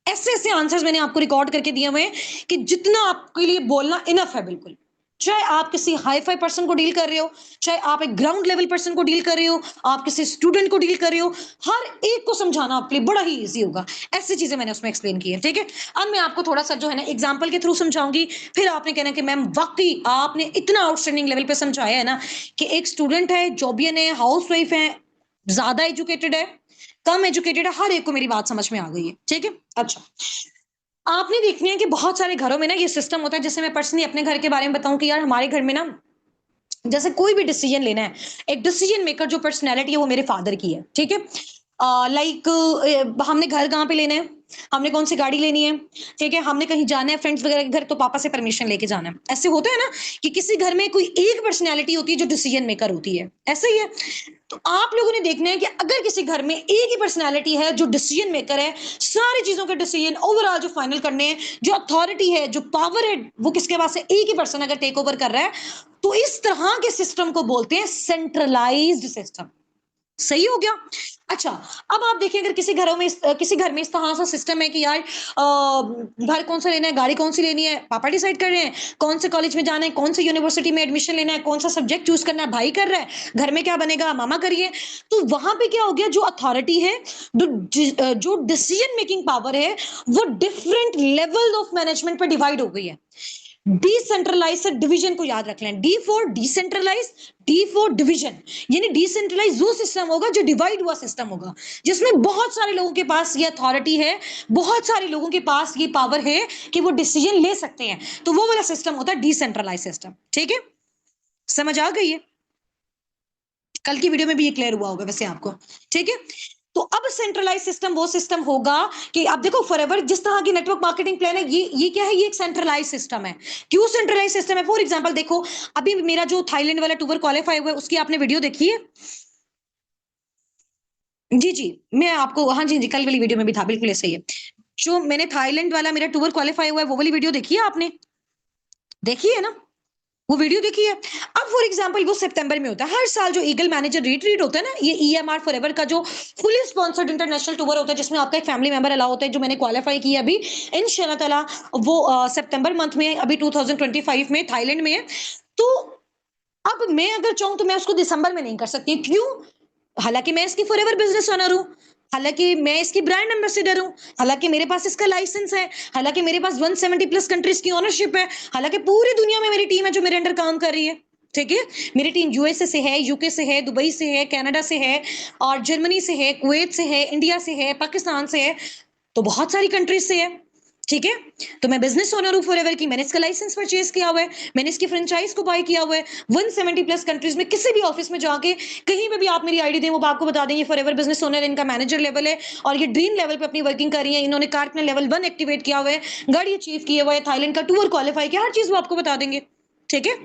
ऐसे ऐसे आंसर्स मैंने आपको रिकॉर्ड करके दिए हुए हैं कि जितना आपके लिए बोलना इनफ है, बिल्कुल। चाहे आप किसी हाई फाई पर्सन को डील कर रहे हो, चाहे आप एक ग्राउंड लेवल पर्सन को डील कर रहे हो, आप किसी स्टूडेंट को डील कर रहे हो, हर एक को समझाना आपके लिए बड़ा ही इजी होगा। ऐसी चीजें मैंने उसमें एक्सप्लेन की है, ठीक है। अब मैं आपको थोड़ा सा जो है ना एग्जाम्पल के थ्रू समझाऊंगी, फिर आपने कहना कि मैम वाकई आपने इतना आउटस्टैंडिंग लेवल पे समझाया है ना कि एक स्टूडेंट है, जॉबियन है, हाउस वाइफ है, ज्यादा एजुकेटेड है, कम एजुकेटेड है, हर एक को मेरी बात समझ में आ गई है, ठीक है। अच्छा, आपने देखनी है कि बहुत सारे घरों में ना ये सिस्टम होता है, जैसे मैं पर्सनली अपने घर के बारे में बताऊं कि यार हमारे घर में ना जैसे कोई भी डिसीजन लेना है, एक डिसीजन मेकर जो पर्सनैलिटी है वो मेरे फादर की है, ठीक है। लाइक हमने घर कहाँ पे लेना है, हमने कौन सी गाड़ी लेनी है, ठीक है, हमने कहीं जाना है फ्रेंड्स वगैरह के घर तो पापा से परमिशन लेके जाना है। ऐसे होता है ना कि किसी घर में कोई एक पर्सनैलिटी होती है जो डिसीजन मेकर होती है, ऐसे ही है। तो आप लोगों ने देखना है कि अगर किसी घर में एक ही पर्सनैलिटी है जो डिसीजन मेकर है, सारी चीजों के डिसीजन ओवरऑल जो फाइनल करने हैं, जो अथॉरिटी है, जो पावर है, वो किसके पास है, एक ही पर्सन अगर टेक ओवर कर रहा है, तो इस तरह के सिस्टम को बोलते हैं सेंट्रलाइज्ड सिस्टम। सही हो गया। अच्छा, अब आप देखिए अगर किसी घर में इस तरह सा सिस्टम है कि यार घर कौन सा लेना है, गाड़ी कौन सी लेनी है, पापा डिसाइड कर रहे हैं, कौन से कॉलेज में जाना है, कौन से यूनिवर्सिटी में एडमिशन लेना है, कौन सा सब्जेक्ट चूज करना है, भाई कर रहा है, घर में क्या बनेगा मामा करिए, तो वहां पे क्या हो गया, जो अथॉरिटी है, जो डिसीजन मेकिंग पावर है, वो डिफरेंट लेवल ऑफ मैनेजमेंट पर डिवाइड हो गई है। डिसेंट्रलाइज से डिवीजन को याद रख लें, D for decentralise, D for division, यानी डिसेंट्रलाइज वो सिस्टम होगा जो डिवाइड हुआ सिस्टम होगा, जिसमें बहुत सारे लोगों के पास ये अथॉरिटी है, बहुत सारे लोगों के पास ये पावर है कि वो डिसीजन ले सकते हैं, तो वो वाला सिस्टम होता है डिसेंट्रलाइज सिस्टम, ठीक है। समझ आ गई है? कल की वीडियो में भी ये क्लियर हुआ होगा वैसे आपको, ठीक है। तो अब सेंट्रलाइज सिस्टम वो सिस्टम होगा कि आप देखो फॉरएवर जिस तरह की नेटवर्क मार्केटिंग प्लान है, ये क्या है, ये एक सेंट्रलाइज सिस्टम है। क्यों सेंट्रलाइज सिस्टम है? फॉर एग्जांपल देखो, अभी मेरा जो थाईलैंड वाला टूर क्वालिफाई हुआ है उसकी आपने वीडियो देखी है? जी, जी। मैं आपको हाँ जी, जी, कल वाली वीडियो में भी था, बिल्कुल ऐसा ही है। जो मैंने थाईलैंड वाला मेरा टूर क्वालीफाई हुआ है, वो वाली वीडियो देखी है आपने? देखी है ना? वो वीडियो देखी है? अब फॉर एग्ज़ाम्पल वो सितंबर में होता है। हर साल जो ईगल मैनेजर रिट्रीट होता है ना, ये ईएमआर फॉरएवर का जो फुली स्पॉन्सर्ड इंटरनेशनल टूर होता है, जिसमें आपका एक फैमिली मेंबर अलाउ होता है, जो मैंने क्वालीफाई किया अभी इंशाल्लाह ताला वो सितंबर मंथ में अभी 2025 में थाईलैंड में है। तो अब मैं अगर चाहूँ तो मैं उसको दिसंबर में नहीं कर सकती। क्यों? हालाँकि मैं इसकी फॉरएवर बिज़नेस ओनर हूँ। हालाँकि मैं इसकी ब्रांड एम्बेसडर हूँ। हालाँकि मेरे पास इसका लाइसेंस है। हालाँकि मेरे पास 170 प्लस कंट्रीज़ की ओनरशिप है। हालाँकि पूरी दुनिया में मेरी टीम है जो मेरे अंडर काम कर रही है। ठीक है? मेरी टीम यूएसए से है, यूके से है, दुबई से है, कनाडा से है और जर्मनी से है, कुवैत से है, इंडिया से है, पाकिस्तान से है। तो बहुत सारी कंट्रीज़ से है। ठीक है? तो मैं बिज़नेस ओनर हूँ फॉरएवर की, मैंने इसका लाइसेंस परचेज़ किया हुआ है, मैंने इसकी फ्रैंचाइज़ को बाय किया हुआ है। 170 प्लस कंट्रीज़ में किसी भी ऑफ़िस में जाके कहीं पे भी आप मेरी आईडी दें, वो आपको बता देंगे फॉरएवर बिज़नेस ओनर इनका मैनेजर लेवल है और ये ड्रीम लेवल पे अपनी वर्किंग कर रही हैं। इन्होंने कार्टनर लेवल 1 एक्टिवेट किया हुआ है, गाड़ी अचीव किया हुआ है, थाईलैंड का टूर क्वालीफाई किया, हर चीज़ वो आपको बता देंगे। ठीक है?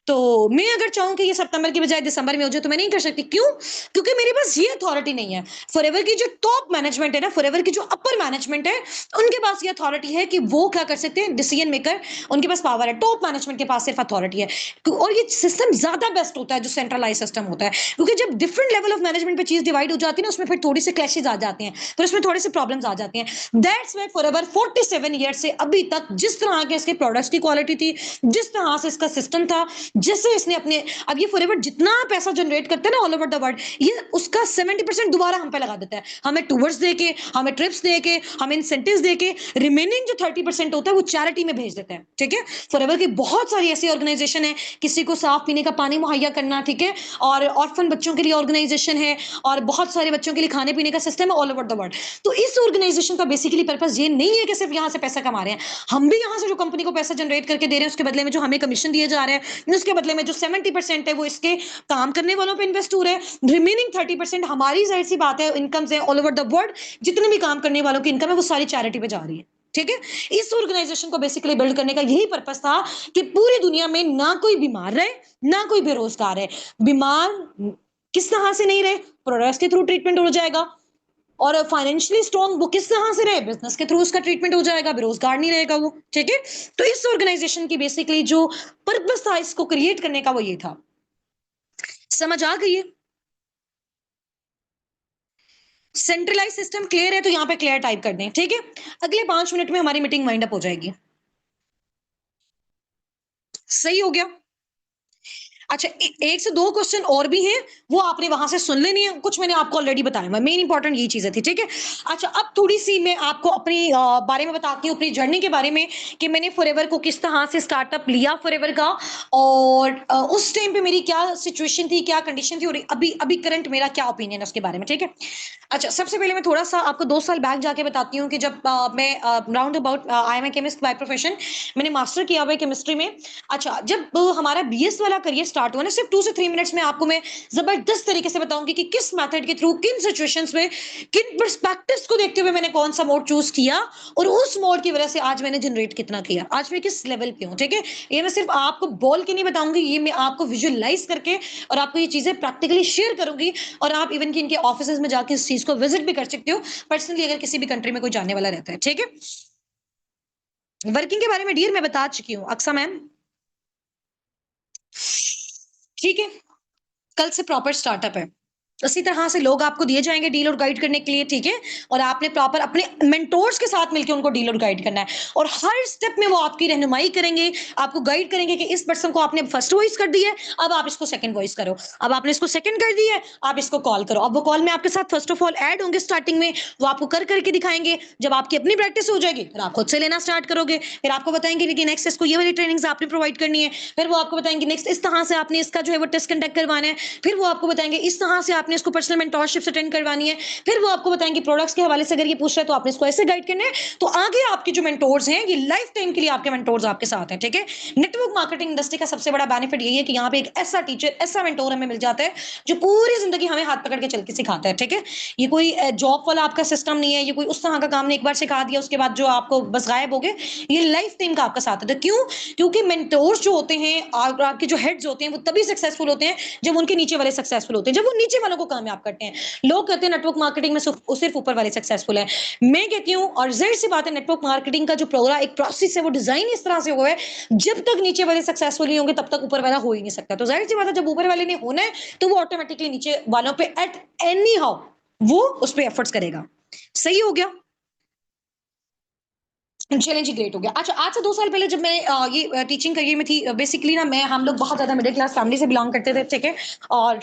तो मैं अगर चाहूँ कि ये सितंबर की बजाय दिसंबर में हो जाए तो मैं नहीं कर सकती। क्यों? क्योंकि मेरे पास ये अथॉरिटी नहीं है। फॉरएवर की जो टॉप मैनेजमेंट है ना, फॉरएवर की जो अपर मैनेजमेंट है, उनके पास ये अथॉरिटी है कि वो क्या कर सकते हैं, डिसीजन मेकर उनके पास पावर है। टॉप मैनेजमेंट के पास सिर्फ अथॉरिटी है। और ये सिस्टम ज़्यादा बेस्ट होता है जो सेंट्रलाइज़ सिस्टम होता है। क्योंकि जब डिफरेंट लेवल ऑफ मैनेजमेंट पे चीज़ डिवाइड हो जाती है ना, उसमें फिर थोड़ी सी क्लैशेज़ आ जाती हैं। फिर उसमें थोड़ी सी प्रॉब्लम्स आ जाती हैं। दैट्स व्हाई फॉरएवर 47 ईयर्स से अभी तक जिस तरह के इसके प्रोडक्ट्स की क्वालिटी थी, जिस तरह से इसका सिस्टम था, जैसे इसने अपने अब ये फॉरएवर जितना पैसा जनरेट करता है ना ऑल ओवर द वर्ल्ड, ये उसका 70% दोबारा हम पे लगा देता है। हमें टूर्स देके, हमें ट्रिप्स देके, हमें इंसेंटिव्स देके, रिमेनिंग जो 30% होता है वो चैरिटी में भेज देते हैं। ठीक है? फॉरएवर की बहुत सारी ऐसी ऑर्गेनाइजेशन है, किसी को साफ पीने का पानी मुहैया करना, ठीक है? और ऑर्फन बच्चों के लिए ऑर्गेनाइजेशन है और बहुत सारे बच्चों के लिए खाने पीने का सिस्टम है ऑल ओवर द वर्ल्ड। तो इस ऑर्गेनाइजेशन का बेसिकली पर्पस ये नहीं है कि सिर्फ यहाँ से पैसा कमा रहे हैं। हम भी यहाँ से जो कंपनी को पैसा जनरेट करके दे रहे हैं, उसके बदले में जो हमें कमीशन दिए जा रहे हैं, उसके बदले में जो 70% है वो इसके काम करने वालों पे इन्वेस्ट हो रहे हैं। रिमेनिंग 30% हमारी जाहिर सी बात है इनकम से ऑल ओवर द वर्ल्ड जितने भी काम करने वालों की इनकम है वो सारी चैरिटी पे जा रही है। ठीक है? इस ऑर्गेनाइजेशन को बेसिकली बिल्ड करने का यही पर्पस था कि पूरी दुनिया में ना कोई बीमार रहे, ना कोई बेरोजगार रहे। बीमार किस तरह से नहीं रहे, प्रोडक्ट्स के थ्रू ट्रीटमेंट हो जाएगा और फाइनेंशियली स्ट्रांग वो किस तरह से रहे, बिजनेस के थ्रू उसका ट्रीटमेंट हो जाएगा, बेरोजगार नहीं रहेगा वो। ठीक है? तो इस ऑर्गेनाइजेशन की बेसिकली जो पर्पस था इसको क्रिएट करने का वो ये था। समझ आ गई है? सेंट्रलाइज सिस्टम क्लियर है तो यहाँ पे क्लियर टाइप कर दें। ठीक है? अगले 5 मिनट में हमारी मीटिंग वाइंड अप हो जाएगी। सही हो गया? अच्छा, 1 से 2 क्वेश्चन और भी हैं, वो आपने वहाँ से सुन लेनी है, कुछ मैंने आपको ऑलरेडी बताया हुआ है, मेन इंपॉर्टेंट यही चीज़ें थी, ठीक है? अच्छा, अब थोड़ी-सी मैं आपको अपनी बारे में बताती हूँ, अपनी जर्नी के बारे में कि मैंने फॉरएवर को किस तरह से स्टार्टअप लिया फॉरएवर का और उस टाइम पे मेरी क्या सिचुएशन थी, क्या कंडीशन थी और अभी अभी करंट मेरा क्या ओपिनियन है उसके बारे में, ठीक है? अच्छा, सबसे पहले मैं थोड़ा-सा आपको 2 साल बैक जाके बताती हूँ कि जब मैं round about I am a chemist by profession, मैंने मास्टर किया हुआ है केमिस्ट्री में। अच्छा, जब हमारा बीएस वाला करियर स्टार्ट हुआ ना, सिर्फ 2 से 3 मिनट्स में आपको मैं ज़बरदस्त तरीके से बताऊँगी कि किस मेथड के थ्रू, किन सिचुएशंस में, किन पर्सपेक्टिव्स को देखते हुए मैंने कौन-सा मोड चूज़ किया और उस मोड की वजह से आज मैंने जनरेट कितना किया। आज मैं किस लेवल पे हूँ, ठीक है? ये मैं सिर्फ आपको बोल के नहीं बताऊँगी, ये मैं आपको विजुअलाइज़ करके और आपको ये चीज़ें प्रैक्टिकली शेयर करूँगी और आप इवन कि इनके ऑफिसेज़ में जाके इस चीज़ को विज़िट भी कर सकते हो, पर्सनली अगर किसी भी कंट्री में कोई जानने वाला रहता है, ठीक है? वर्किंग के बारे में डियर मैं बता चुकी हूँ, अक्सा मैम, ठीक है? कल से प्रॉपर स्टार्टअप है। इसी तरह से लोग आपको दिए जाएँगे डील और गाइड करने के लिए, ठीक है? और आपने प्रॉपर अपने मेंटोर्स के साथ मिलके उनको डील और गाइड करना है और हर स्टेप में वो आपकी रहनुमाई करेंगे, आपको गाइड करेंगे कि इस पर्सन को आपने फर्स्ट वॉइस कर दी है, अब आप इसको सेकंड वॉइस करो। अब आपने इसको सेकंड कर दी है, आप इसको कॉल करो। अब वो कॉल में आपके साथ फर्स्ट ऑफ ऑल ऐड होंगे स्टार्टिंग में, वो आपको कर के दिखाएँगे। जब आपकी अपनी प्रैक्टिस हो जाएगी, फिर आप खुद से लेना स्टार्ट करोगे। फिर आपको बताएँगे कि नेक्स्ट इसको ये वाली ट्रेनिंग्स आपने प्रोवाइड करनी है। फिर वो आपको बताएँगे नेक्स्ट इस तरह से आपने इसका जो है वो टेस्ट कंडक्ट करवाना है। फिर वो आपको बताएँगे इस तरह से आपने इसको पर्सनल मेंटोरशिप्स अटेंड करवानी है। फिर वो आपको बताएँगे प्रोडक्ट्स के हवाले से अगर ये पूछ रहा है तो आपने इसको ऐसे गाइड करना है। तो आगे आपके जो मेंटोर्स हैं, ये लाइफ टाइम के लिए आपके मेंटोर्स आपके साथ हैं, ठीक है? नेटवर्क मार्केटिंग इंडस्ट्री का सबसे बड़ा बेनिफिट यही है कि यहाँ पे एक ऐसा टीचर, ऐसा मेंटोर हमें मिल जाता है, जो पूरी ज़िंदगी हमें हाथ पकड़ के चल के सिखाता है, ठीक है? ये कोई जॉब वाला आपका सिस्टम नहीं है, ये कोई उस तरह का काम नहीं, एक बार सिखा दिया उसके बाद जो आपको बस गायब हो गए। ये लाइफ टाइम का आपका साथ है। तो क्यों? क्योंकि मेंटोर्स जो होते हैं और आपके जो हेड्स होते हैं, वो तभी सक्सेसफुल होते हैं, जब उनके नीचे वाले सक्सेसफुल होते हैं। जब वो नीचे वालों को कामयाब करते हैं। लोग कहते हैं नेटवर्क मार्केटिंग में सिर्फ ऊपर वाले सक्सेसफुल हैं। मैं कहती हूँ, और ज़ाहिर सी बात है, नेटवर्क मार्केटिंग का जो पूरा एक प्रोसेस है वो डिजाइन इस तरह से हुआ है, जब तक नीचे वाले सक्सेसफुल नहीं होंगे तब तक ऊपर वाला हो ही नहीं सकता। तो जाहिर सी बात है, जब ऊपर वाले ने होना है तो वो ऑटोमेटिकली नीचे वालों पे एट एनी हाउ वो उस पर एफर्ट्स करेगा। सही हो गया? चैलेंज ही ग्रेट हो गया। अच्छा, आज से 2 साल पहले जब मैं ये टीचिंग करियर में थी, बेसिकली ना मैं हम लोग बहुत ज़्यादा मिडिल क्लास फैमिली से बिलॉन्ग करते थे, ठीक है? और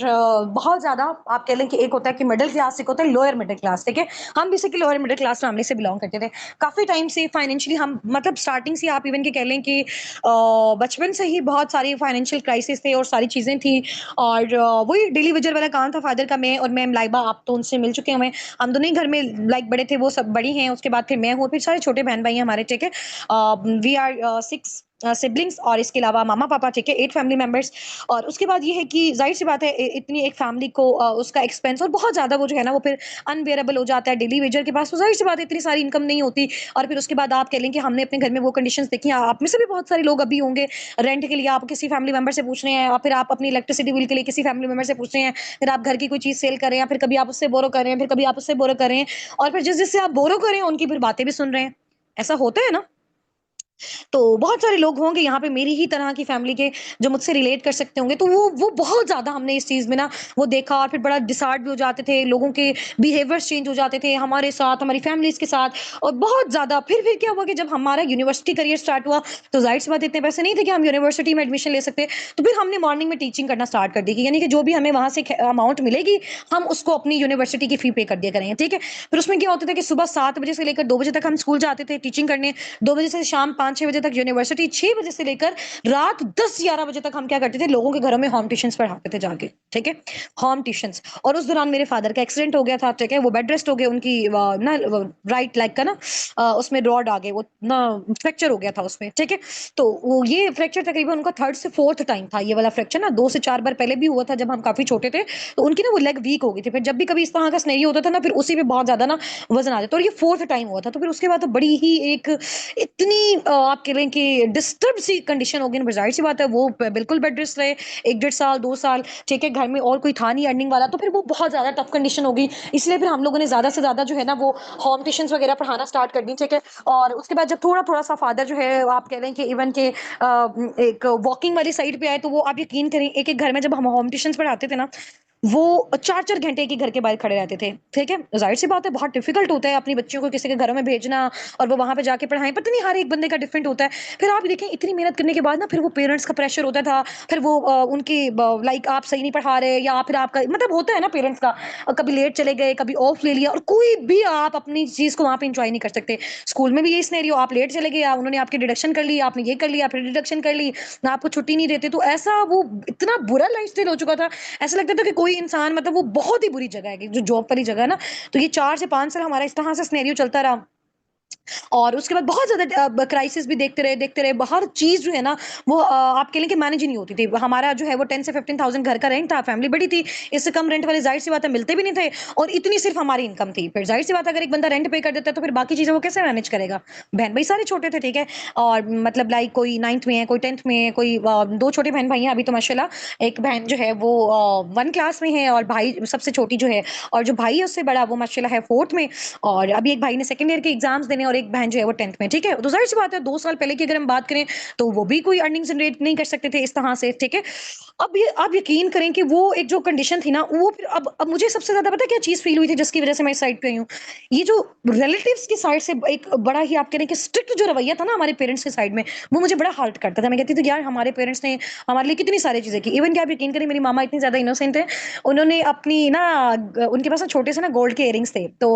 बहुत ज़्यादा आप कह लें कि एक होता है कि मिडिल क्लास, एक होता है लोअर मिडिल क्लास, ठीक है? हम basically lower middle class family से बिलॉन्ग करते थे। काफ़ी टाइम से फाइनेंशियली हम मतलब स्टार्टिंग से आप इवन के कह लें कि बचपन से ही बहुत सारी फाइनेंशियल क्राइसिस थे और सारी चीज़ें थी। और वही डेली वेजर वाला काम था फादर का। मैं और मैम लाइबा, आप तो उनसे मिल चुके हैं, हम दोनों ही घर में लाइक बड़े थे, वो सब बड़ी हैं, उसके बाद फिर मैं हूँ, फिर सारे छोटे बहन भाई हैं हमारे, ठीक है? वी आर 6 सिबलिंग्स, और इसके अलावा मामा पापा, ठीक है, 8 फैमिली मेंबर्स। और उसके बाद ये है कि जाहिर सी बात है, इतनी एक फैमिली को उसका एक्सपेंस और बहुत ज्यादा वो जो है ना वो फिर अनबेरेबल हो जाता है। डेली वेजर के पास तो जाहिर सी बात है इतनी सारी इनकम नहीं होती। और फिर उसके बाद आप कह लें कि हमने अपने घर में वो कंडीशंस देखी हैं। आप में से भी बहुत सारे लोग अभी होंगे, रेंट के लिए आप किसी फैमिली मेंबर से पूछ रहे हैं, या फिर आप अपनी इलेक्ट्रिसिटी बिल के लिए किसी फैमिली मेंबर से पूछ रहे हैं, फिर आप घर की कोई चीज सेल कर रहे हैं, या फिर कभी आप उससे बोरो कर रहे हैं, फिर कभी आप उससे बोरो कर रहे हैं, और फिर जिस जिससे आप बोरो कर रहे हैं उनकी फिर बातें भी सुन रहे हैं। ऐसा होता है ना? तो बहुत सारे लोग होंगे यहाँ पे मेरी ही तरह की फैमिली के जो मुझसे रिलेट कर सकते होंगे। तो वो बहुत ज़्यादा हमने इस चीज़ में ना वो देखा, और फिर बड़ा डिसहार्ट भी हो जाते थे, लोगों के बिहेवियर्स चेंज हो जाते थे हमारे साथ, हमारी फैमिलीज़ के साथ। और बहुत ज़्यादा फिर क्या हुआ कि जब हमारा यूनिवर्सिटी करियर स्टार्ट हुआ, तो ज़ाहिर-सी बात है इतने पैसे नहीं थे कि हम यूनिवर्सिटी में एडमिशन ले सकते। तो फिर हमने मॉर्निंग में टीचिंग करना स्टार्ट कर दी कि यानी कि जो भी हमें वहाँ से ख अमाउंट मिलेगी, हम उसको अपनी यूनिवर्सिटी की फ़ी पे कर दिया करेंगे, ठीक है? फिर उसमें क्या होता था कि सुबह 7 बजे से लेकर 2 बजे तक हम स्कूल जाते थे टीचिंग करने, 2 बजे से शाम 5-6 बजे तक यूनिवर्सिटी, 6 बजे से लेकर रात 10-11 बजे तक हम क्या करते थे, लोगों के घरों में होम ट्यूशन्स पढ़ाते थे जाके, ठीक है? Home tuitions. और उस दौरान मेरे फादर का एक्सीडेंट हो गया था, ठीक है? वो बेड रेस्ट हो गए, उनकी ना राइट लेग का ना उसमें रॉड आ गए, वो ना फ्रैक्चर हो गया था उसमें, ठीक है? तो वो ये फ्रैक्चर तकरीबन उनका 3rd से 4th टाइम था, ये वाला फ्रैक्चर ना 2 से 4 बार पहले भी हुआ था जब हम काफ़ी छोटे थे, तो उनकी ना वो लेग वीक हो गई थी। फिर जब भी कभी इस तरह का सिनेरियो होता था ना, फिर उसी पे बहुत ज़्यादा ना वज़न आ जाता, और ये 4th टाइम हुआ था। तो फिर उसके बाद तो बड़ी ही एक इतनी आप कह लें कि डिस्टर्ब सी कंडीशन हो गई ना, ज़ाहिर सी बात है वो बिल्कुल बेड रेस्ट रहे 1 डेढ़ साल 2 साल, ठीक है? घर में और कोई था नहीं अर्निंग वाला, तो फिर वो बहुत ज़्यादा टफ कंडीशन हो गई। इसलिए फिर हम लोगों ने ज़्यादा से ज़्यादा जो है ना वो होम ट्यूशन्स वगैरह पढ़ाना स्टार्ट कर दी, ठीक है? और उसके बाद जब थोड़ा-थोड़ा सा फादर जो है आप कह लें कि इवन के एक वॉकिंग वाली साइड पे आए, तो वो आप यकीन करें एक-एक घर में जब हम होम ट्यूशन्स पढ़ाते थे ना, वो 4-4 घंटे एक ही घर के बाहर खड़े रहते थे, ठीक है? ज़ाहिर-सी बात है बहुत डिफ़िकल्ट होता है अपनी बच्चियों को किसी के घरों में भेजना और वो वहाँ पे जाके पढ़ाएँ, पता नहीं हर एक बंदे का डिफरेंट होता है। फिर आप देखें इतनी मेहनत करने के बाद ना फिर वो पेरेंट्स का प्रेशर होता था, फिर वो उनकी लाइक आप सही नहीं पढ़ा रहे, या फिर आपका मतलब होता है ना पेरेंट्स का, कभी लेट चले गए, कभी ऑफ ले लिया, और कोई भी आप अपनी चीज़ को वहाँ पे एन्जॉय नहीं कर सकते। स्कूल में भी यही सिनेरियो, आप लेट चले गए, उन्होंने आपकी डिडक्शन कर ली, आपने ये कर लिया, फिर डिडक्शन कर ली, ना आपको छुट्टी नहीं देते, तो ऐसा वो इतना बुरा लाइफ़स्टाइल हो चुका था। ऐसा लगता था कि कोई इंसान मतलब वो बहुत ही बुरी जगह है कि जो जॉब वाली जगह है ना, तो ये 4 से 5 साल हमारा इस तरह से सिनेरियो चलता रहा। और उसके बाद बहुत ज़्यादा क्राइसिस भी देखते रहे, हर चीज़ जो है ना वो आप कह लें कि मैनेज ही नहीं होती थी। हमारा जो है वो 10 से 15,000 घर का रेंट था, फैमिली बड़ी थी, इससे कम रेंट वाले ज़ाहिर-सी बात है मिलते भी नहीं थे, और इतनी सिर्फ़ हमारी इनकम थी। फिर ज़ाहिर-सी बात है अगर एक बंदा रेंट पे कर देता है तो फिर बाकी चीज़ें वो कैसे मैनेज करेगा? बहन-भाई सारे छोटे थे, ठीक है? और मतलब लाइक कोई 9th में है, कोई 10th में है, कोई 2 छोटे बहन-भाई हैं अभी तो माशाल्लाह। एक बहन जो है वो 1 क्लास में है, और भाई सबसे छोटी जो है, और जो भाई है उससे बड़ा वो माशाल्लाह है 4th में। और अभी एक भाई ने सेकंड ईयर के एग्जाम्स देने, और एक बहन जो है वो 10th में, ठीक है? तो ज़ाहिर-सी बात है 2 साल पहले की अगर हम बात करें, तो वो भी कोई अर्निंग जनरेट नहीं कर सकते थे इस तरह से, ठीक है? अब ये आप यकीन करें कि वो एक जो कंडीशन थी ना, वो फिर अब मुझे सबसे ज़्यादा पता है क्या चीज़ फ़ील हुई थी जिसकी वज़ह से मैं इस साइड पे आई हूँ? ये जो रिलेटिव्स की साइड से एक बड़ा ही आप कह रहे हैं कि स्ट्रिक्ट जो रवैया था ना हमारे पेरेंट्स के साइड में, वो मुझे बड़ा हर्ट करता था। मैं कहती थी यार हमारे पेरेंट्स ने हमारे लिए कितनी सारी चीज़ें की। इवन कि आप यकीन करें मेरी मामा इतनी ज़्यादा इनोसेंट है, उन्होंने अपनी ना उनके पास ना छोटे से ना गोल्ड के इयररिंग्स थे। तो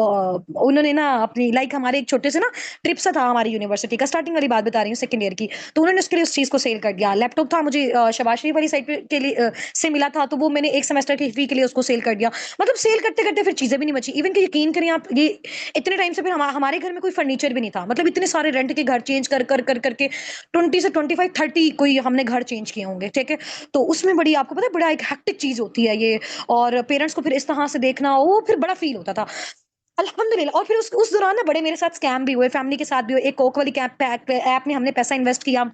उन्होंने ना अपनी लाइक हमारे एक छोटे से ना ट्रिप सा था हमारी यूनिवर्सिटी का, स्टार्टिंग वाली बात बता रही हूँ सेकंड ईयर की। तो उन्होंने उसके लिए उस चीज़ को सेल कर दिया। लैपटॉप था मुझे शबाश शरीफ वाली साइड पे के लिए से मिला था, तो वो मैंने 1 सेमेस्टर की फी के लिए उसको सेल कर दिया। मतलब सेल करते-करते फिर चीज़ें भी नहीं बची। इवन कि यकीन करिए आप ये इतने टाइम से फिर हमारे घर में कोई फर्नीचर भी नहीं था। मतलब इतने सारे रेंट के घर चेंज कर के 20 से 25 30 कोई हमने घर चेंज किए होंगे, ठीक है? तो उसमें बड़ी आपको पता है बड़ा एक हेक्टिक चीज़ होती है ये, और पेरेंट्स को फिर इस तरह से देखना वो फिर बड़ा फ़ील होता था। अल्हम्दुलिल्लाह। और फिर उस दौरान ना बड़े मेरे साथ स्कैम भी हुए, फैमिली के साथ भी हुए। एक कोक वाली कैप पे ऐप में हमने पैसा इन्वेस्ट किया।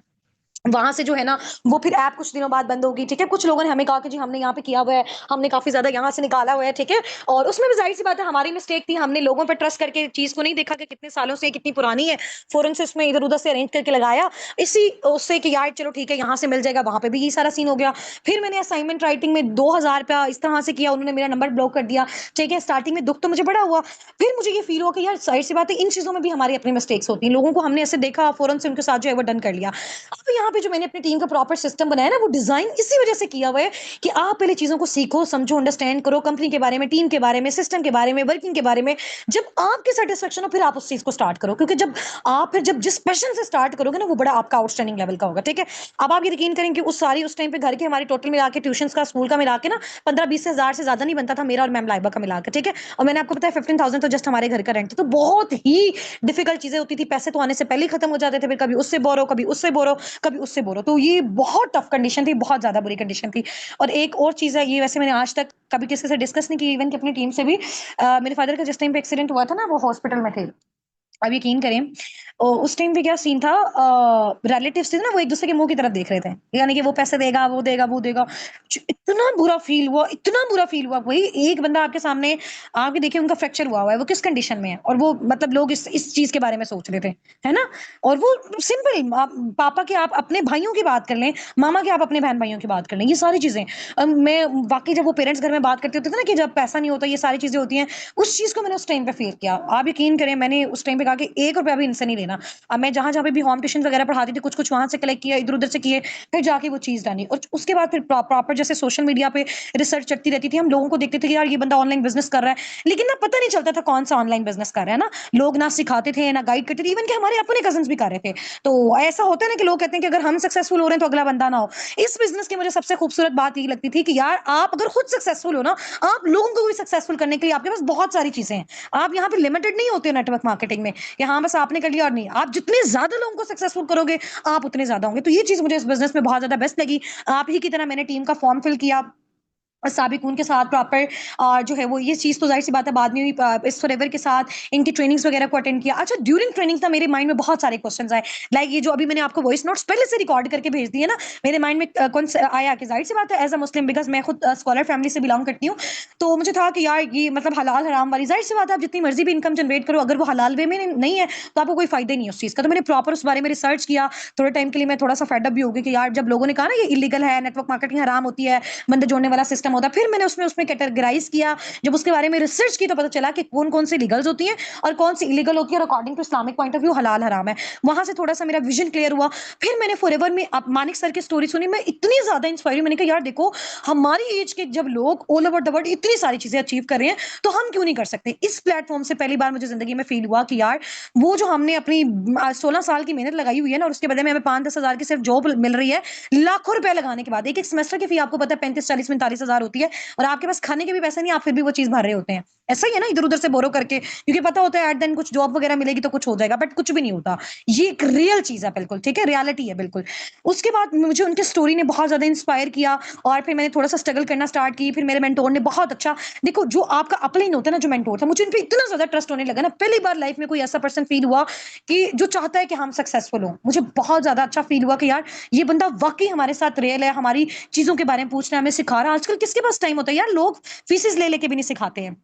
वहाँ से जो है ना, वो फिर ऐप कुछ दिनों बाद बंद होगी, ठीक है? कुछ लोगों ने हमें कहा कि जी हमने यहाँ पे किया हुआ है, हमने काफ़ी ज़्यादा यहाँ से निकाला हुआ है, ठीक है? और उसमें भी ज़ाहिर-सी बात है हमारी मिस्टेक थी, हमने लोगों पे ट्रस्ट करके चीज़ को नहीं देखा कि कितने सालों से, कितनी पुरानी है, फ़ौरन से उसमें इधर-उधर से अरेंज करके लगाया, इसी उससे कि यार चलो ठीक है, यहाँ से मिल जाएगा, वहाँ पे भी यही सारा सीन हो गया। फिर मैंने असाइनमेंट राइटिंग में 2000 रुपया इस तरह से किया, उन्होंने मेरा नंबर ब्लॉक कर दिया, ठीक है? स्टार्टिंग में दुःख तो मुझे बड़ा हुआ, फिर मुझे ये फ़ील हुआ कि यार ज़ाहिर-सी बात है इन चीज़ों में भी हमारी अपनी मिस्टेक्स होती हैं, लोगों को हमने ऐसे देखा, फ़ौरन से उनके साथ जो है वो डन कर लिया। अब यहाँ पे जो मैंने अपनी टीम का प्रॉपर सिस्टम बनाया ना, वो डिजाइन इसी वजह से किया हुआ है कि आप पहले चीजों को सीखो, समझो, अंडरस्टैंड करो, कंपनी के बारे में, टीम के बारे में, सिस्टम के बारे में, वर्किंग के बारे में। जब आपकी सेटिस्फेक्शन हो, फिर आप उस चीज को स्टार्ट करो, क्योंकि जब जिस पैशन से स्टार्ट करोगे ना, वो बड़ा आपका आउटस्टैंडिंग लेवल का होगा, ठीक है? अब आप यकीन करें कि उस टाइम पे घर के हमारे टोटल मिला के, ट्यूशन का, स्कूल का मिला के ना, 15-20 हजार से ज्यादा नहीं बनता था मेरा और मैम लाइबा का मिला के, ठीक है? और मैंने आपको बताया 15,000 तो जस्ट हमारे घर का रेंट था। तो बहुत ही डिफिकल्ट चीजें होती थी, पैसे तो आने से पहले ही खत्म हो जाते थे, फिर कभी उससे बोरो, कभी उससे बोरो, कभी उससे बोलो। तो ये बहुत टफ कंडीशन थी, बहुत ज़्यादा बुरी कंडीशन थी। और एक और चीज़ है, ये वैसे मैंने आज तक कभी किसी से डिस्कस नहीं की, इवन कि अपनी टीम से भी। मेरे फादर का जिस टाइम पे एक्सीडेंट हुआ था ना, वो हॉस्पिटल में थे। अब यकीन करें, उस टाइम पे क्या सीन था, रिलेटिव्स थे ना, वो एक दूसरे के मुंह की तरफ देख रहे थे, यानी कि वो पैसे देगा, वो देगा, वो देगा। इतना बुरा फील हुआ, इतना बुरा फील हुआ। वही एक बंदा आपके सामने, आपके देखिए उनका फ्रैक्चर हुआ हुआ है, वो किस कंडीशन में है, और वो मतलब लोग इस चीज के बारे में सोच रहे थे, है ना? और वो सिंपल, पापा के आप अपने भाइयों की बात कर लें, मामा के आप अपने बहन भाइयों की बात कर लें, ये सारी चीजें। मैं वाकई, जब वो पेरेंट्स घर में बात करते होते थे ना कि जब पैसा नहीं होता, ये सारी चीजें होती हैं, उस चीज को मैंने उस टाइम पे फील किया। आप यकीन करें, मैंने उस टाइम पे कहा कि 1 रुपया भी इनसे नहीं लेना। अब मैं जहाँ-जहाँ पे भी होम ट्यूशन वगैरह पढ़ाती थी, कुछ-कुछ वहाँ से कलेक्ट किया, इधर-उधर से किए, फिर जाके वो चीज़ डाली। और उसके बाद फिर प्रॉपर जैसे सोशल मीडिया पे रिसर्च चलती रहती थी, हम लोगों को देखते थे कि यार ये बंदा ऑनलाइन बिज़नेस कर रहा है, लेकिन ना पता नहीं चलता था कौन-सा ऑनलाइन बिज़नेस कर रहा है ना। लोग ना सिखाते थे, ना गाइड करते थे, इवन कि हमारे अपने कज़िन्स भी कर रहे थे। तो ऐसा होता है ना कि लोग कहते हैं कि अगर हम सक्सेसफुल हो रहे हैं, तो अगला बंदा ना हो। इस बिज़नेस की मुझे सबसे खूबसूरत बात ये लगती थी कि यार आप अगर खुद सक्सेसफुल हो ना, आप लोगों को भी सक्सेसफुल करने के लिए आपके पास बहुत सारी चीज़ें हैं। आप यहाँ पे लिमिटेड नहीं होते हो नेटवर्क मार्केटिंग में, कि हाँ, बस आपने कर लिया और नहीं। आप जितने ज़्यादा लोगों को सक्सेसफुल करोगे, आप उतने ज़्यादा होंगे। तो ये चीज़ मुझे इस बिज़नेस में बहुत ज़्यादा बेस्ट लगी। आप ही की तरह मैंने टीम का फॉर्म फिल किया, साबिकून के साथ प्रॉपर, जो है वो ये चीज़ तो ज़ाहिर-सी बात है बाद में हुई, इस फॉरएवर के साथ इनकी ट्रेनिंग्स वगैरह को अटेंड किया। अच्छा, ड्यूरिंग ट्रेनिंग्स ना मेरे माइंड में बहुत सारे क्वेश्चन्स आए। लाइक ये जो अभी मैंने आपको वॉइस नोट्स पहले से रिकॉर्ड करके भेज दिए ना, मेरे माइंड में आया कि ज़ाहिर-सी बात है, एज़ अ मुस्लिम, बिकॉज़ मैं खुद स्कॉलर फैमिली से बिलॉन्ग करती हूँ। तो मुझे था कि यार ये मतलब हलाल-हराम वाली, ज़ाहिर-सी बात है, आप जितनी मर्ज़ी भी इनकम जनरेट करो, अगर वो हलाल वे में नहीं है, तो आपको कोई फ़ायदा ही नहीं है उस चीज़ का। तो मैंने प्रॉपर उस बारे में रिसर्च किया। थोड़े टाइम के लिए मैं थोड़ा-सा फेड अप भी हो गई कि यार जब लोगों ने कहा ना ये इल्लीगल है, नेटवर्क मार्केटिंग हराम होती है, बंदे जोड़ने वाला सिस्टम होता है। फिर मैंने उसमें उसमें कैटेगराइज़ किया। जब उसके बारे में रिसर्च की, तो पता चला कि कौन-कौन सी लीगल्स होती हैं और कौन सी इल्लीगल होती है, और according to Islamic point of view हलाल हराम है। वहाँ से थोड़ा-सा मेरा विज़न क्लियर हुआ। फिर मैंने फॉरएवर में मानिक सर की स्टोरी सुनी, मैं इतनी ज़्यादा इंस्पायर हुई, मैंने कहा यार देखो, हमारी एज के जब लोग ऑल ओवर द वर्ल्ड इतनी सारी चीज़ें अचीव कर रहे हैं, तो हम क्यों नहीं कर सकते? इस प्लेटफ़ॉर्म से पहली बार मुझे ज़िंदगी में फ़ील हुआ कि यार, वो जो हमने अपनी 16 साल की मेहनत लगाई हुई है ना, और उसके बदले में हमें 5-10 हज़ार की सिर्फ़ जॉब मिल रही है, लाखों रुपए लगाने के बाद। एक-एक सेमेस्टर की फ़ी आपको पता है 35, 40, 45 हज़ार होती है, और आपके पास खाने के भी पैसे नहीं, आप फिर भी वो चीज़ भर रहे होते हैं। ऐसा ही है ना, इधर-उधर से बोरो करके, क्योंकि पता होता है एट द एंड कुछ जॉब वगैरह मिलेगी तो कुछ हो जाएगा, बट कुछ भी नहीं होता। ये एक रियल चीज़ है बिल्कुल, ठीक है? रियलिटी है बिल्कुल। उसके बाद मुझे उनकी स्टोरी ने बहुत ज़्यादा इंस्पायर किया, और फिर मैंने थोड़ा-सा स्ट्रगल करना स्टार्ट की। फिर मेरे मेंटर ने बहुत अच्छा, देखो जो आपका अपलाइन होता है ना, जो मेंटर था, मुझे उन पे इतना ज़्यादा ट्रस्ट होने लगा ना, पहली बार लाइफ में कोई ऐसा पर्सन फील हुआ कि जो चाहता है कि हम सक्सेसफुल हों। मुझे बहुत ज़्यादा अच्छा फील हुआ कि यार, ये बंदा वाक़ई हमारे साथ रियल है, हमारी चीज़ों के बारे में पूछ रहा है, हमें सिखा रहा है। आजकल किसके पास टाइम होता है यार, लोग फीसेस ले लेके भी नहीं सिखाते हैं।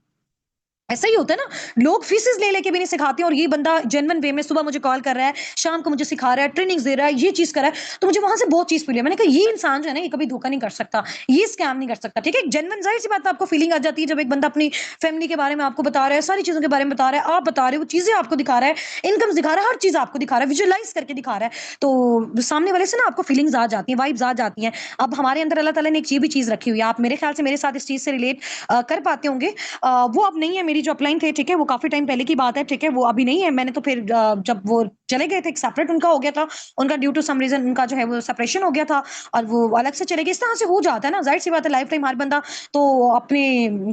ऐसा ही होता है ना, लोग फीसेस ले लेके भी नहीं सिखाते हैं, और ये बंदा जेन्युइन वे में सुबह मुझे कॉल कर रहा है, शाम को मुझे सिखा रहा है, ट्रेनिंग्स दे रहा है, ये चीज़ कर रहा है। तो मुझे वहाँ से बहुत चीज़ मिली है। मैंने कहा ये इंसान जो है ना, ये कभी धोखा नहीं कर सकता, ये स्कैम नहीं कर सकता, ठीक है? जेन्युइन ज़ाहिर-सी बात है, आपको फीलिंग आ जाती है जब एक बंदा अपनी फैमिली के बारे में आपको बता रहा है, सारी चीज़ों के बारे में बता रहा है, आप बता रहे हो, वो चीज़ें आपको दिखा रहा है, इनकम्स दिखा रहा है, हर चीज़ आपको दिखा रहा है, विजुअलाइज़ करके दिखा रहा है। तो सामने वाले से ना आपको फीलिंग्स आ जाती हैं, वाइब्स आ जाती हैं। अब हमारे अंदर अल्लाह ताला ने एक ये भी चीज़ रखी हुई है, आप मेरे ख्याल से मेरे साथ इस चीज़ से रिलेट कर पाते होंगे। वो अब नहीं है, मेरी जो अपलाइन थे, ठीक है? वो काफ़ी टाइम पहले की बात है, ठीक है? वो अभी नहीं है। मैंने तो फिर जब वो चले गए थे, एक सेपरेट उनका हो गया था। उनका ड्यू टू सम रीज़न उनका जो है वो सेपरेशन हो गया था, और वो अलग से चले गए। इस तरह से हो जाता है ना, ज़ाहिर-सी बात है, लाइफ टाइम हर बंदा तो अपने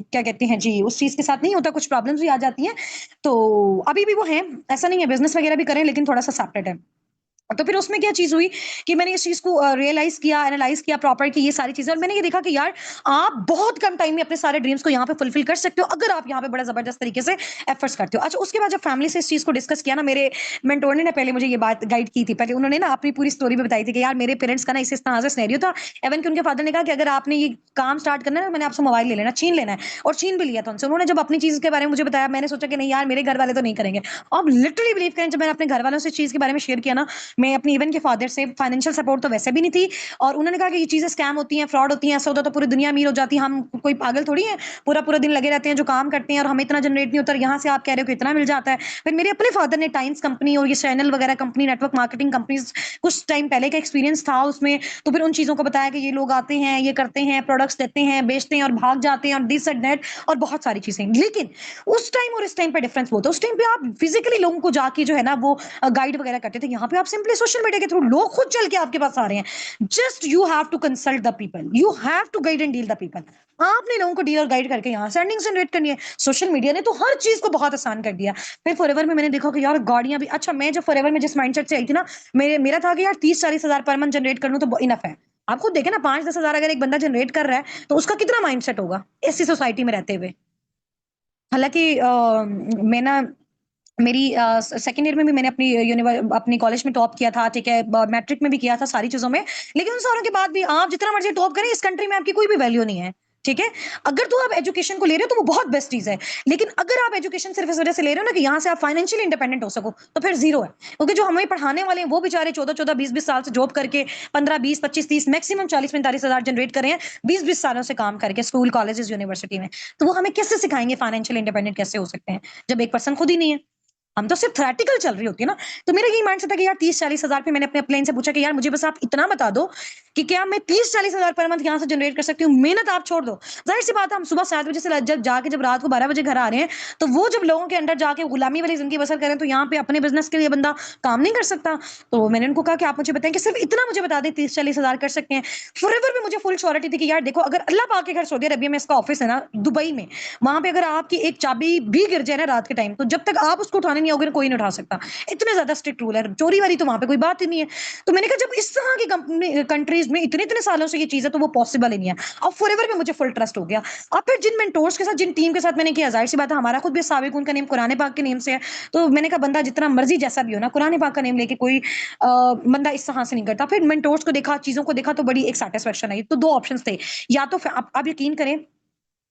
क्या कहते हैं जी, उस चीज़ के साथ नहीं होता, कुछ प्रॉब्लम्स भी आ जाती हैं। तो अभी भी वो हैं, ऐसा नहीं है, बिज़नेस वगैरह भी करें, लेकिन थोड़ा-सा सेपरेट है। तो फिर उसमें क्या चीज़ हुई कि मैंने इस चीज़ को रियलाइज़ किया, एनालाइज़ किया प्रॉपर कि ये सारी चीज़ें, और मैंने ये देखा कि यार आप बहुत कम टाइम में अपने सारे ड्रीम्स को यहाँ पे फुलफिल कर सकते हो, अगर आप यहाँ पे बड़ा ज़बरदस्त तरीके से एफर्ट्स करते हो। अच्छा, उसके बाद जब फैमिली से इस चीज़ को डिस्कस किया ना, मेरे मेंटर ने ना पहले मुझे ये बात गाइड की थी। पहले उन्होंने ना अपनी पूरी स्टोरी भी बताई थी कि यार मेरे पेरेंट्स का ना इस तरह से सिनेरियो था। इवन कि उनके फादर ने कहा कि अगर आपने ये काम स्टार्ट करना है ना, मैंने आपसे मोबाइल ले लेना, छीन लेना है, और छीन भी लिया था उनसे। उन्होंने जब अपनी चीज़ के बारे में मुझे बताया, मैंने सोचा कि नहीं यार, मेरे घर वाले तो नहीं करेंगे। आप लिटरली बिलीव करें, जब मैंने अपने घर वालों से इस चीज़ के बारे में शेयर किया ना, मैं अपनी इवन के फादर से फाइनेंशियल सपोर्ट तो वैसे भी नहीं थी, और उन्होंने कहा कि ये चीज़ें स्कैम होती हैं, फ्रॉड होती हैं, ऐसा होता तो पूरी दुनिया अमीर हो जाती, हम कोई पागल थोड़ी हैं, पूरा-पूरा दिन लगे रहते हैं, जो काम करते हैं और हमें इतना जनरेट नहीं होता, और यहाँ से आप कह रहे हो कि इतना मिल जाता है। फिर मेरे अपने फादर ने टाइम्स कंपनी और ये चैनल वगैरह कंपनी, नेटवर्क मार्केटिंग कंपनीज़, कुछ टाइम पहले का एक्सपीरियंस था उसमें, तो फिर उन चीज़ों को बताया कि ये लोग आते हैं, ये करते हैं, प्रोडक्ट्स देते हैं, बेचते हैं और भाग जाते हैं, और दिस एंड दैट, और बहुत सारी चीज़ें। लेकिन उस टाइम और इस टाइम पे डिफरेंस बहुत है। उस टाइम पे आप फिजिकली लोगों को जाके जो है ना वो गाइड वगैरह करते थे। यहाँ पे आप सिंपली सोशल मीडिया के थ्रू लोग खुद चल के आपके पास आ रहे हैं। Just you have to consult the people, you have to guide and deal the people. आपने लोगों को डील और गाइड करके यहाँ से अर्निंग जनरेट करनी है। सोशल मीडिया ने तो हर चीज को बहुत आसान कर दिया। फिर फॉरएवर में मैंने देखा कि यार गाड़ियां भी, अच्छा मैं जब फॉरएवर में जिस माइंडसेट से आई थी ना, मेरा था कि यार 30-40 हजार पर मंथ जनरेट कर लूं तो इनफ है। आप खुद देखें ना, 5-10 हजार अगर एक बंदा जनरेट कर रहा है तो उसका कितना माइंडसेट होगा ऐसी सोसाइटी में रहते हुए। हालांकि मैं ना, मेरी सेकंड ईयर में भी मैंने अपनी कॉलेज में टॉप किया था, ठीक है, मैट्रिक में भी किया था, सारी चीजों में। लेकिन उन सारों के बाद भी आप जितना मर्जी टॉप करें, इस कंट्री में आपकी कोई भी वैल्यू नहीं है। ठीक है, अगर तो आप एजुकेशन को ले रहे हो तो वो बहुत बेस्ट चीज है। लेकिन अगर आप एजुकेशन सिर्फ इस वजह से ले रहे हो ना कि यहाँ से आप फाइनेंशियली इंडिपेंडेंट हो सको, तो फिर जीरो है। क्योंकि जो हमें पढ़ाने वाले हैं वो बेचारे 14-14, 20-20 साल से जॉब करके 15, 20, 25, 30, मैक्सिमम 40-45 हजार जनरेट कर रहे हैं, 20-20 सालों से काम करके स्कूल, कॉलेजेस, यूनिवर्सिटी में। तो वो हमें कैसे सिखाएंगे फाइनेंशियल इंडिपेंडेंट कैसे हो सकते हैं, जब एक पर्सन खुद ही नहीं है। हम तो सिर्फ थ्योरेटिकल चल रही होती है ना। तो मेरा यही माइंडसेट था कि यार 30-40 हजार पे, मैंने अपने अपलाइन से पूछा कि यार मुझे बस आप इतना बता दो कि क्या मैं 30-40 हजार पर मंथ यहाँ से जनरेट कर सकती हूँ, मेहनत आप छोड़ दो। जाहिर सी बात है, हम सुबह 7 बजे से जब रात को 12 बजे घर आ रहे हैं, तो वो जब लोगों के अंडर जाके गुलामी वाली जिंदगी बसर करें, तो यहाँ पे अपने बिजनेस के लिए बंदा काम नहीं कर सकता। तो मैंने उनको कहा कि आप मुझे बताएं कि सिर्फ इतना मुझे बता दें, 30-40 हजार कर सकते हैं। फॉरएवर में मुझे फुल श्योरिटी थी कि यार देखो, अगर अल्लाह पाक के घर सऊदी अरबिया में इसका ऑफिस है ना, दुबई में, वहां पे अगर आपकी एक चाबी भी गिर जाए ना रात के टाइम, तो जब तक आप उसको उठाने नहीं आओगे कोई नहीं उठा सकता। इतने ज्यादा स्ट्रिक्ट रूल है, चोरी वारी तो वहां पे कोई बात ही नहीं है। तो मैंने कहा जब इस तरह की कंपनी कंट्रीज में इतने इतने सालों से ये चीज है, तो वो पॉसिबल ही नहीं है। अब फॉरएवर में मुझे फुल ट्रस्ट हो गया। अब फिर जिन मेंटोर्स के साथ, जिन टीम के साथ मैंने किया, जाहिर सी बात है हमारा खुद भी साबिक, उनका नेम कुरान पाक के नेम से है। तो मैंने कहा बंदा जितना मर्जी जैसा भी हो ना, कुरान पाक का नेम लेके कोई बंदा इस तरह से नहीं करता। फिर मेंटोर्स को देखा, चीजों को देखा, तो बड़ी एक सेटिस्फेक्शन आई। तो दो ऑप्शन थे, या तो आप यकीन करें,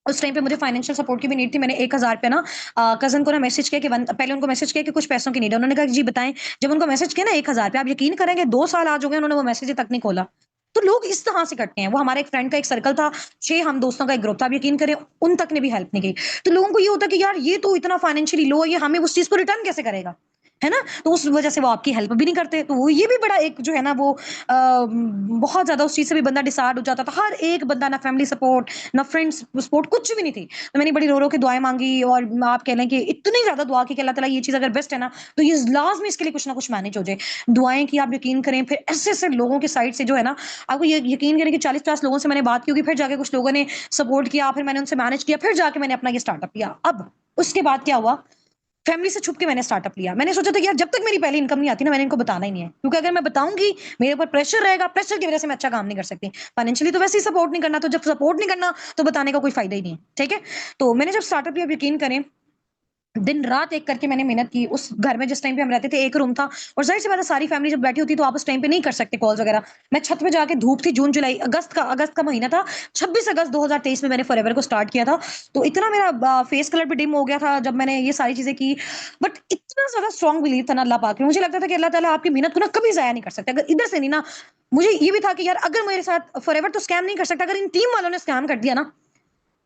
उस टाइम पे मुझे फाइनेंशियल सपोर्ट की भी नीड थी। मैंने 1000 रुपया ना कज़न को ना मैसेज किया कि पहले उनको मैसेज किया कि कुछ पैसों की नीड है। उन्होंने कहा कि जी बताएँ। जब उनको मैसेज किया ना 1000 रुपया, आप यकीन करेंगे 2 साल आज हो गए, उन्होंने वो मैसेज तक नहीं खोला। तो लोग इस तरह से करते हैं। वो हमारे एक फ्रेंड का एक सर्कल था, 6 हम दोस्तों का एक ग्रुप था। आप यकीन करें उन तक ने भी हेल्प नहीं की। तो लोगों को ये होता है कि यार ये तो इतना फाइनेंशियली लो है, ये हमें उस चीज़ को रिटर्न कैसे करेगा? है ना? तो उस वजह से वो आपकी हेल्प भी नहीं करते। तो वो ये भी बड़ा एक जो है ना वो बहुत ज़्यादा उस चीज़ से भी बंदा डिसहार्ड हो जाता था। हर एक बंदा, ना फैमिली सपोर्ट, ना फ्रेंड्स सपोर्ट, कुछ भी नहीं थी। तो मैंने बड़ी रो-रो के दुआएँ माँगी, और आप कह लें कि इतनी ज़्यादा दुआ की कि अल्लाह ताला ये चीज़ अगर बेस्ट है ना, तो ये लाज़मी इसके लिए कुछ ना कुछ मैनेज हो जाए। दुआएँ की, आप यकीन करें, फिर ऐसे-ऐसे लोगों की साइड से जो है ना, आपको ये यकीन करें कि 40-50 लोगों से मैंने बात की होगी, फिर जाके कुछ लोगों ने सपोर्ट किया, फिर मैंने उनसे मैनेज किया, फिर जाके मैंने अपना ये स्टार्टअप किया। अब उसके बाद क्या हुआ, फैमिली से छुप के मैंने स्टार्टअप लिया। मैंने सोचा था कि यार जब तक मेरी पहली इनकम नहीं आती ना, मैंने इनको बताना ही नहीं है। क्योंकि अगर मैं बताऊँगी, मेरे ऊपर प्रेशर रहेगा, प्रेशर की वज़ह से मैं अच्छा काम नहीं कर सकती। फाइनेंशियली तो वैसे ही सपोर्ट नहीं करना, तो जब सपोर्ट नहीं करना, तो बताने का कोई फ़ायदा ही नहीं है। ठीक है? तो मैंने जब स्टार्टअप लिया, आप यकीन करें, दिन रात एक करके मैंने मेहनत की। उस घर में जिस टाइम पे हम रहते थे, एक रूम था, और ज़ाहिर-सी बात है सारी फैमिली जब बैठी होती है तो आप उस टाइम पे नहीं कर सकते कॉल्स वगैरह। मैं छत पे जाके, धूप थी, जून, जुलाई, अगस्त का महीना था। 26 अगस्त 2023 में मैंने फॉरएवर को स्टार्ट किया था। तो इतना मेरा फेस कलर भी डिम हो गया था जब मैंने ये सारी चीज़ें की। बट इतना ज़्यादा स्ट्रॉन्ग बिलीव था ना अल्लाह पाक में, मुझे लगता था कि अल्लाह ताला आपकी मेहनत को ना कभी ज़ाया नहीं कर सकते। अगर इधर से नहीं ना, मुझे ये भी था कि यार अगर मेरे साथ फॉरएवर तो स्कैम नहीं कर सकता, अगर इन टीम वालों ने स्कैम कर दिया ना,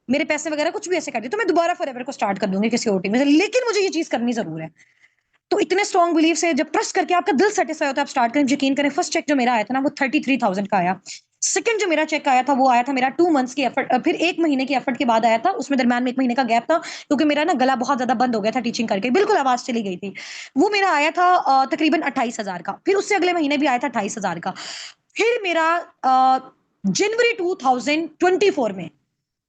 मेरे पैसे वगैरह कुछ भी ऐसे कर दिए, तो मैं दोबारा फॉरएवर को स्टार्ट कर दूँगी किसी और टीम में से, लेकिन मुझे ये चीज़ करनी ज़रूर है। तो इतने स्ट्रॉन्ग बिलीव से जब ट्रस्ट करके आपका दिल सैटिस्फाई होता है, आप स्टार्ट करें। यकीन करें, फर्स्ट चेक जो मेरा आया था ना, वो 33,000 का आया। सेकंड जो मेरा चेक आया था, वो आया था मेरा 2 मंथ्स की एफर्ट, फिर 1 महीने की एफर्ट के बाद आया था। उसमें दरमियान में 1 महीने का गैप था, क्योंकि मेरा ना गला बहुत ज़्यादा बंद हो गया था टीचिंग करके, बिल्कुल आवाज़ चली गई थी। वो मेरा आया था तकरीबन 28,000 का। फिर उससे अगले महीने भी आया था 28,000 का। फिर मेरा जनवरी 2024 में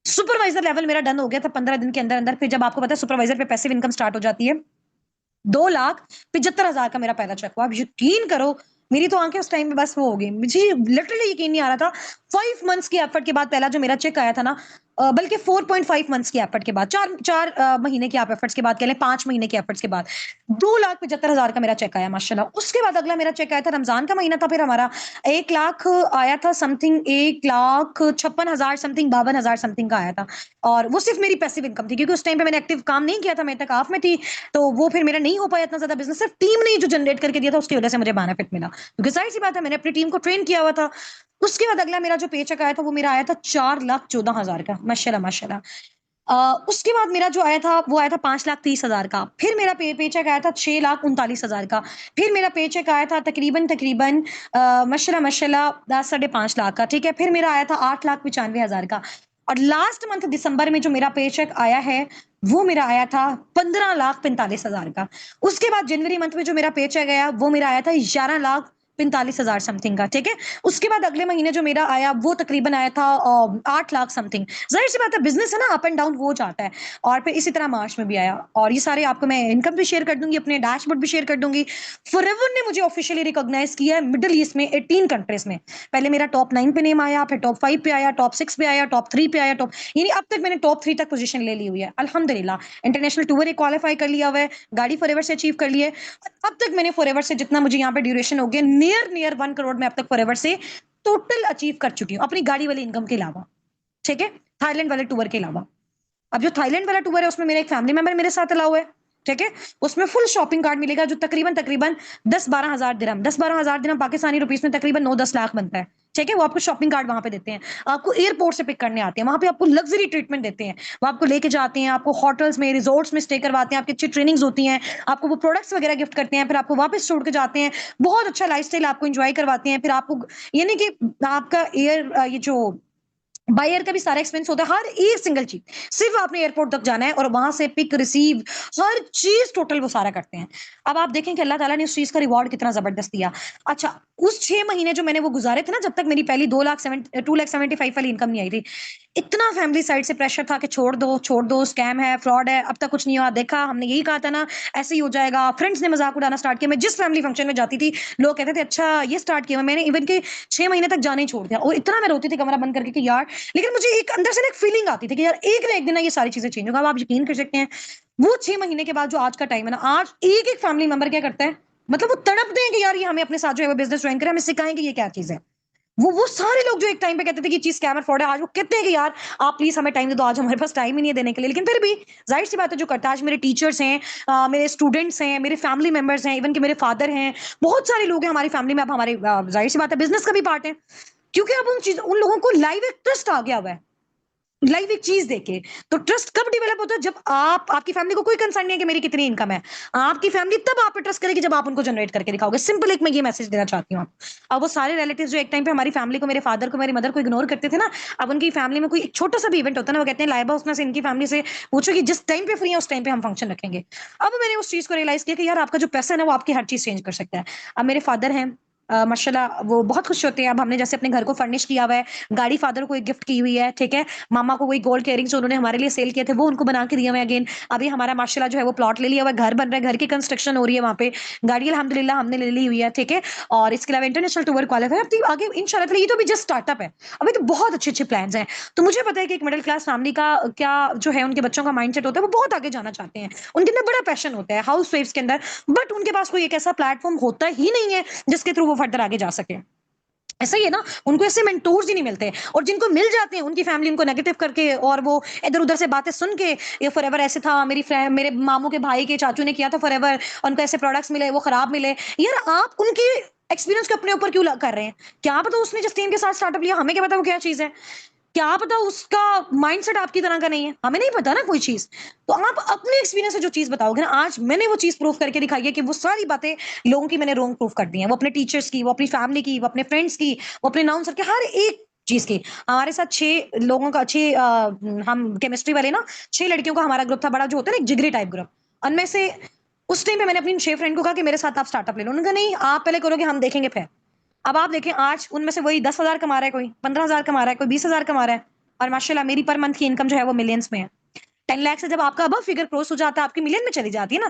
सुपरवाइजर लेवल मेरा डन हो गया था 15 दिन के अंदर-अंदर। फिर जब आपको पता है सुपरवाइजर पे पैसिव इनकम स्टार्ट हो जाती है, 2,75,000 का मेरा पहला चेक हुआ। अब यकीन करो, मेरी तो आंखें उस टाइम पे बस वो हो गई, मुझे लिटरली यकीन नहीं आ रहा था। 5 मंथ्स की एफर्ट के बाद पहला जो मेरा चेक आया था ना, बल्कि 4.5 मंथ्स की एफर्ट के बाद, 4 महीने की आप एफर्ट्स के बाद कह लें, 5 महीने की एफर्ट्स के बाद 2,75,000 का मेरा चेक आया माशाल्लाह। उसके बाद अगला मेरा चेक आया था, रमजान का महीना था, फिर हमारा 1 लाख आया था समथिंग, 1,56,000 समथिंग, 52,000 समथिंग का आया था। और वो सिर्फ मेरी पैसिव इनकम थी, क्योंकि उस टाइम पे मैंने एक्टिव काम नहीं किया था, मैं तक ऑफ में थी, तो वो फिर मेरा नहीं हो पाया इतना ज्यादा बिजनेस। सिर्फ टीम ने जो जनरेट करके दिया था, उसकी वजह से मुझे बेनिफिट मिला, क्योंकि जाहिर सी बात है मैंने अपनी टीम को ट्रेन किया हुआ था। उसके बाद अगला मेरा जो पेचेक आया था, वो मेरा आया था 4,14,000 का, माशाल्लाह माशाल्लाह। उसके बाद मेरा जो आया था, वो आया था 5,30,000 का। फिर मेरा पेचेक आया था 6,39,000 का। फिर मेरा पेचेक आया था तकरीबन तकरीबन माशाल्लाह माशाल्लाह 5.5 लाख का, ठीक है। फिर मेरा आया था 8,95,000 का। और लास्ट मंथ दिसंबर में जो मेरा पेचेक आया है, वो मेरा आया था 15,45,000 का। उसके बाद जनवरी मंथ में जो मेरा पेचेक आया, वो मेरा आया था 11,45,000 समथिंग का, ठीक है। उसके बाद अगले महीने जो मेरा आया, वो तकरीबन आया था 8 लाख समथिंग। जाहिर सी बात है, बिजनेस है ना, अप एंड डाउन हो जाता है। और फिर इसी तरह मार्च में भी आया, और ये सारे आपको मैं इनकम भी शेयर कर दूंगी, अपने डैशबोर्ड भी शेयर कर दूंगी। फॉरएवर ने मुझे ऑफिशियली रिकॉग्नाइज किया है मिडिल ईस्ट में 18 कंट्रीज में। पहले मेरा टॉप 9 पे नेम आया, फिर टॉप 5 पे आया, टॉप 6 पे आया, टॉप 3 पे आया, टॉप, यानी अब तक मैंने टॉप 3 तक पोजीशन ले ली हुई है अल्हम्दुलिल्लाह। इंटरनेशनल टूर एक क्वालिफाई कर लिया हुआ है, गाड़ी फॉरएवर से अचीव कर ली है। अब तक मैंने फॉरएवर से जितना मुझे यहाँ पे ड्यूरेशन हो गया, नियर नियर 1 करोड़ में अब तक फॉरएवर से टोटल अचीव कर चुकी हूँ, अपनी गाड़ी वाली इनकम के अलावा, ठीक है, थाईलैंड वाले टूर के अलावा। अब जो थाईलैंड वाला टूर है, उसमें मेरा एक फैमिली मेंबर मेरे साथ अलाउ है, ठीक है। उसमें फुल शॉपिंग कार्ड मिलेगा, जो तकरीबन तकरीबन 10-12 हजार दिरहम, 10-12 हजार दिरहम पाकिस्तानी रुपीस में तकरीबन 9-10 लाख बनता है, ठीक है। वो आपको शॉपिंग कार्ड वहां पे देते हैं, आपको एयरपोर्ट से पिक करने आते हैं, वहां पे आपको लग्जरी ट्रीटमेंट देते हैं, वो आपको लेके जाते हैं, आपको होटल्स में, रिजॉर्ट्स में स्टे करवाते हैं, आपकी अच्छी ट्रेनिंग्स होती हैं, आपको वो प्रोडक्ट्स वगैरह गिफ्ट करते हैं, फिर आपको वापस छोड़ के जाते हैं, बहुत अच्छा लाइफस्टाइल आपको एंजॉय करवाते हैं। फिर आपको, यानी कि आपका ये जो बाय एयर का भी सारा एक्सपेंस होता है, हर एक सिंगल चीज, सिर्फ आपने एयरपोर्ट तक जाना है और वहां से पिक रिसीव, हर चीज टोटल वो सारा करते हैं। अब आप देखें कि अल्लाह ताला ने उस चीज का रिवॉर्ड कितना जबरदस्त दिया। अच्छा, उस 6 महीने जो मैंने वो गुजारे थे ना, जब तक मेरी पहली 2,75,000 वाली इनकम नहीं आई थी, इतना फैमिली साइड से प्रेशर था कि छोड़ दो, स्कैम है, फ्रॉड है, अब तक कुछ नहीं हुआ, देखा हमने यही कहा था ना, ऐसे ही हो जाएगा। फ्रेंड्स ने मजाक उड़ाना स्टार्ट किया, मैं जिस फैमिली फंक्शन में जाती थी, लोग कहते थे अच्छा ये स्टार्ट किया। मैंने इवन के 6 महीने तक जाना ही छोड़ दिया, और इतना मैं रोती थी कमरा बंद करके कि यार, लेकिन मुझे एक अंदर से ना एक फीलिंग आती थी कि यार एक ना एक दिन ना ये सारी चीजें चेंज होगा। अब आप यकीन कर सकते हैं, वो 6 महीने के बाद जो आज का टाइम है ना, आज एक एक फैमिली मेंबर क्या करता है, मतलब वो तड़पते हैं कि यार ये हमें अपने साथ जो है वो बिजनेस ज्वाइन करें, हमें सिखाएं कि ये क्या चीज है। वो सारे लोग जो एक टाइम पे कहते थे कि चीज स्कैमर फ्रॉड है, आज वो कहते हैं कि यार आप प्लीज हमें टाइम दे दो, आज हमारे पास टाइम ही नहीं है देने के लिए। लेकिन फिर भी जाहिर सी बात है, जो करता है, आज मेरे टीचर्स हैं, मेरे स्टूडेंट्स हैं, मेरे फैमिली मेंबर्स हैं, इवन के मेरे फादर हैं, बहुत सारे लोग हैं हमारी फैमिली में। अब हमारे जाहिर सी बात है बिजनेस का भी पार्ट है, क्योंकि अब उन लोगों को लाइव एक ट्रस्ट आ गया हुआ है, लाइव एक चीज देके। तो ट्रस्ट कब डेवलप होता है, जब आपकी फैमिली को कोई कंसर्न नहीं है कि मेरी कितनी इनकम है, आपकी फैमिली तब आप पे ट्रस्ट करेगी जब आप उनको जनरेट करके दिखाओगे। सिंपल एक मैं ये मैसेज देना चाहती हूँ आप। अब वो सारे रिलेटिव्स जो एक टाइम पे हमारी फैमिली को, मेरे फादर को, मेरी मदर को इग्नोर करते थे ना, अब उनकी फैमिली में कोई एक छोटा सा भी इवेंट होता है ना, वो कहते हैं लाइबा उसमें से इनकी फैमिली से पूछो कि जिस टाइम पे फ्री है उस टाइम पे हम फंक्शन रखेंगे। अब मैंने उस चीज को रियलाइज किया कि यार आपका जो पैसा है ना, वो आपकी हर चीज चेंज कर सकता है। अब मेरे फादर हैं, माशाल्लाह वो बहुत खुश होते हैं। अब हमने जैसे अपने घर को फर्निश किया हुआ है, गाड़ी फादर को एक गिफ्ट की हुई है, ठीक है। मामा को वही गोल्ड इयररिंग्स उन्होंने हमारे लिए सेल किए थे, वो उनको बना के दिए हुए अगेन। अभी हमारा माशाल्लाह जो है वो प्लॉट ले लिया हुआ है, घर बन रहा है, घर की कंस्ट्रक्शन हो रही है वहां पे, गाड़ी अल्हम्दुलिल्लाह हमने ले ली हुई है, ठीक है। और इसके अलावा इंटरनेशनल टूर क्वालिफाई अब आगे इंशाल्लाह, ये तो भी जस्ट स्टार्टअप है, अभी तो बहुत अच्छे अच्छे प्लान्स हैं। तो मुझे पता है कि एक मिडिल क्लास फैमिली का क्या जो है, उनके बच्चों का माइंडसेट होता है, वो बहुत आगे जाना चाहते हैं, उनके अंदर बड़ा पैशन होता है हाउस वाइफ्स के अंदर, बट उनके पास कोई एक ऐसा प्लेटफॉर्म होता ही नहीं है जिसके थ्रू वो फर्दर आगे जा सके। ऐसा ही है ना, उनको ऐसे मेंटोर्स ही नहीं मिलते, और जिनको मिल जाते हैं उनकी फैमिली उनको नेगेटिव करके, और वो इधर उधर से बातें सुन के, ये फॉरएवर ऐसे था, मेरे मामू के भाई के चाचू ने किया था फॉरएवर, उनको ऐसे प्रोडक्ट्स मिले, वो खराब मिले। यार आप उनके एक्सपीरियंस को अपने ऊपर क्यों कर रहे हैं? क्या पता उसने जिस टीम के साथ स्टार्टअप लिया, हमें क्या पता वो क्या चीज है, क्या पता उसका माइंडसेट आपकी तरह का नहीं है, हमें नहीं पता ना कोई चीज। तो आप अपने एक्सपीरियंस से जो चीज बताओगे ना, आज मैंने वो चीज प्रूव करके दिखाई है कि वो सारी बातें लोगों की मैंने रॉन्ग प्रूव कर दी है, वो अपने टीचर्स की, वो अपनी फैमिली की, वो अपने फ्रेंड्स की, वो अपने नाउन सर के, हर एक चीज की। हमारे साथ 6 लोगों का, हम केमिस्ट्री वाले ना, 6 लड़कियों का हमारा ग्रुप था, बड़ा जो होता है ना एक जिगरी टाइप ग्रुप। उनमें से उस टाइम पे मैंने अपनी 6 फ्रेंड को कहा कि मेरे साथ आप स्टार्टअप ले लो, उन्होंने कहा नहीं आप पहले करोगे हम देखेंगे फिर। अब आप देखें, आज उनमें से वही 10,000 कमा रहा है, कोई 15,000 कमा रहा है, कोई 20,000 कमा रहा है, और माशाल्लाह मेरी पर मंथ की इनकम जो है वो मिलियंस में है। 10 लाख से जब आपका अब फिगर क्रॉस हो जाता है, आपकी मिलियन में चली जाती है ना,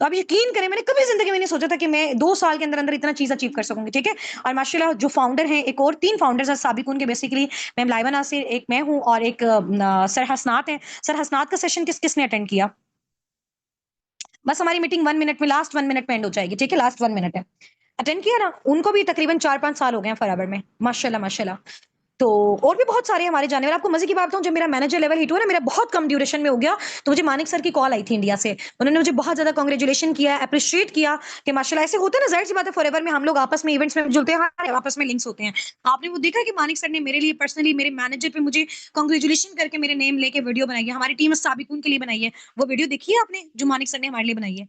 तो आप यकीन करें मैंने कभी जिंदगी में नहीं सोचा था कि मैं 2 साल के अंदर अंदर इतना चीज अचीव कर सकूंगी, ठीक है। और माशाल्लाह जो फाउंडर हैं, एक और 3 फाउंडर्स हैं साबिकुन के, बेसिकली मैम लाइबा नासिर, एक मैं हूं और एक सर हसनात है। सर हसनात का सेशन किसने अटेंड किया? बस हमारी मीटिंग 1 मिनट में, लास्ट 1 मिनट में एंड हो जाएगी, ठीक है, लास्ट 1 मिनट है। अटेंड किया ना, उनको भी तकरीबन 4-5 साल हो गए हैं फॉरएवर में, माशाल्लाह माशाल्लाह। तो और भी बहुत सारे हमारे जाने वाले। आपको मजे की बात बताऊं, जब मेरा मैनेजर लेवल हिट हुआ ना, मेरा बहुत कम ड्यूरेशन में हो गया, तो मुझे मानिक सर की कॉल आई थी इंडिया से। उन्होंने मुझे बहुत ज्यादा कांग्रेचुलेशन किया, अप्रिशिएट किया कि माशाल्लाह ऐसे होता है ना, जाहिर सी बात है फॉरएवर में हम लोग आपस में इवेंट्स में जुड़ते हैं, हमारे आपस में लिंक्स होते हैं। आपने वो देखा कि मानिक सर ने मेरे लिए पर्सनली मेरे मैनेजर पे मुझे कांग्रेचुलेशन करके मेरे नेम लेके वीडियो बनाई है, हमारी टीम साबिकुन के लिए बनाई है। वो वीडियो देखी है आपने जो मानिक सर ने हमारे लिए बनाई है?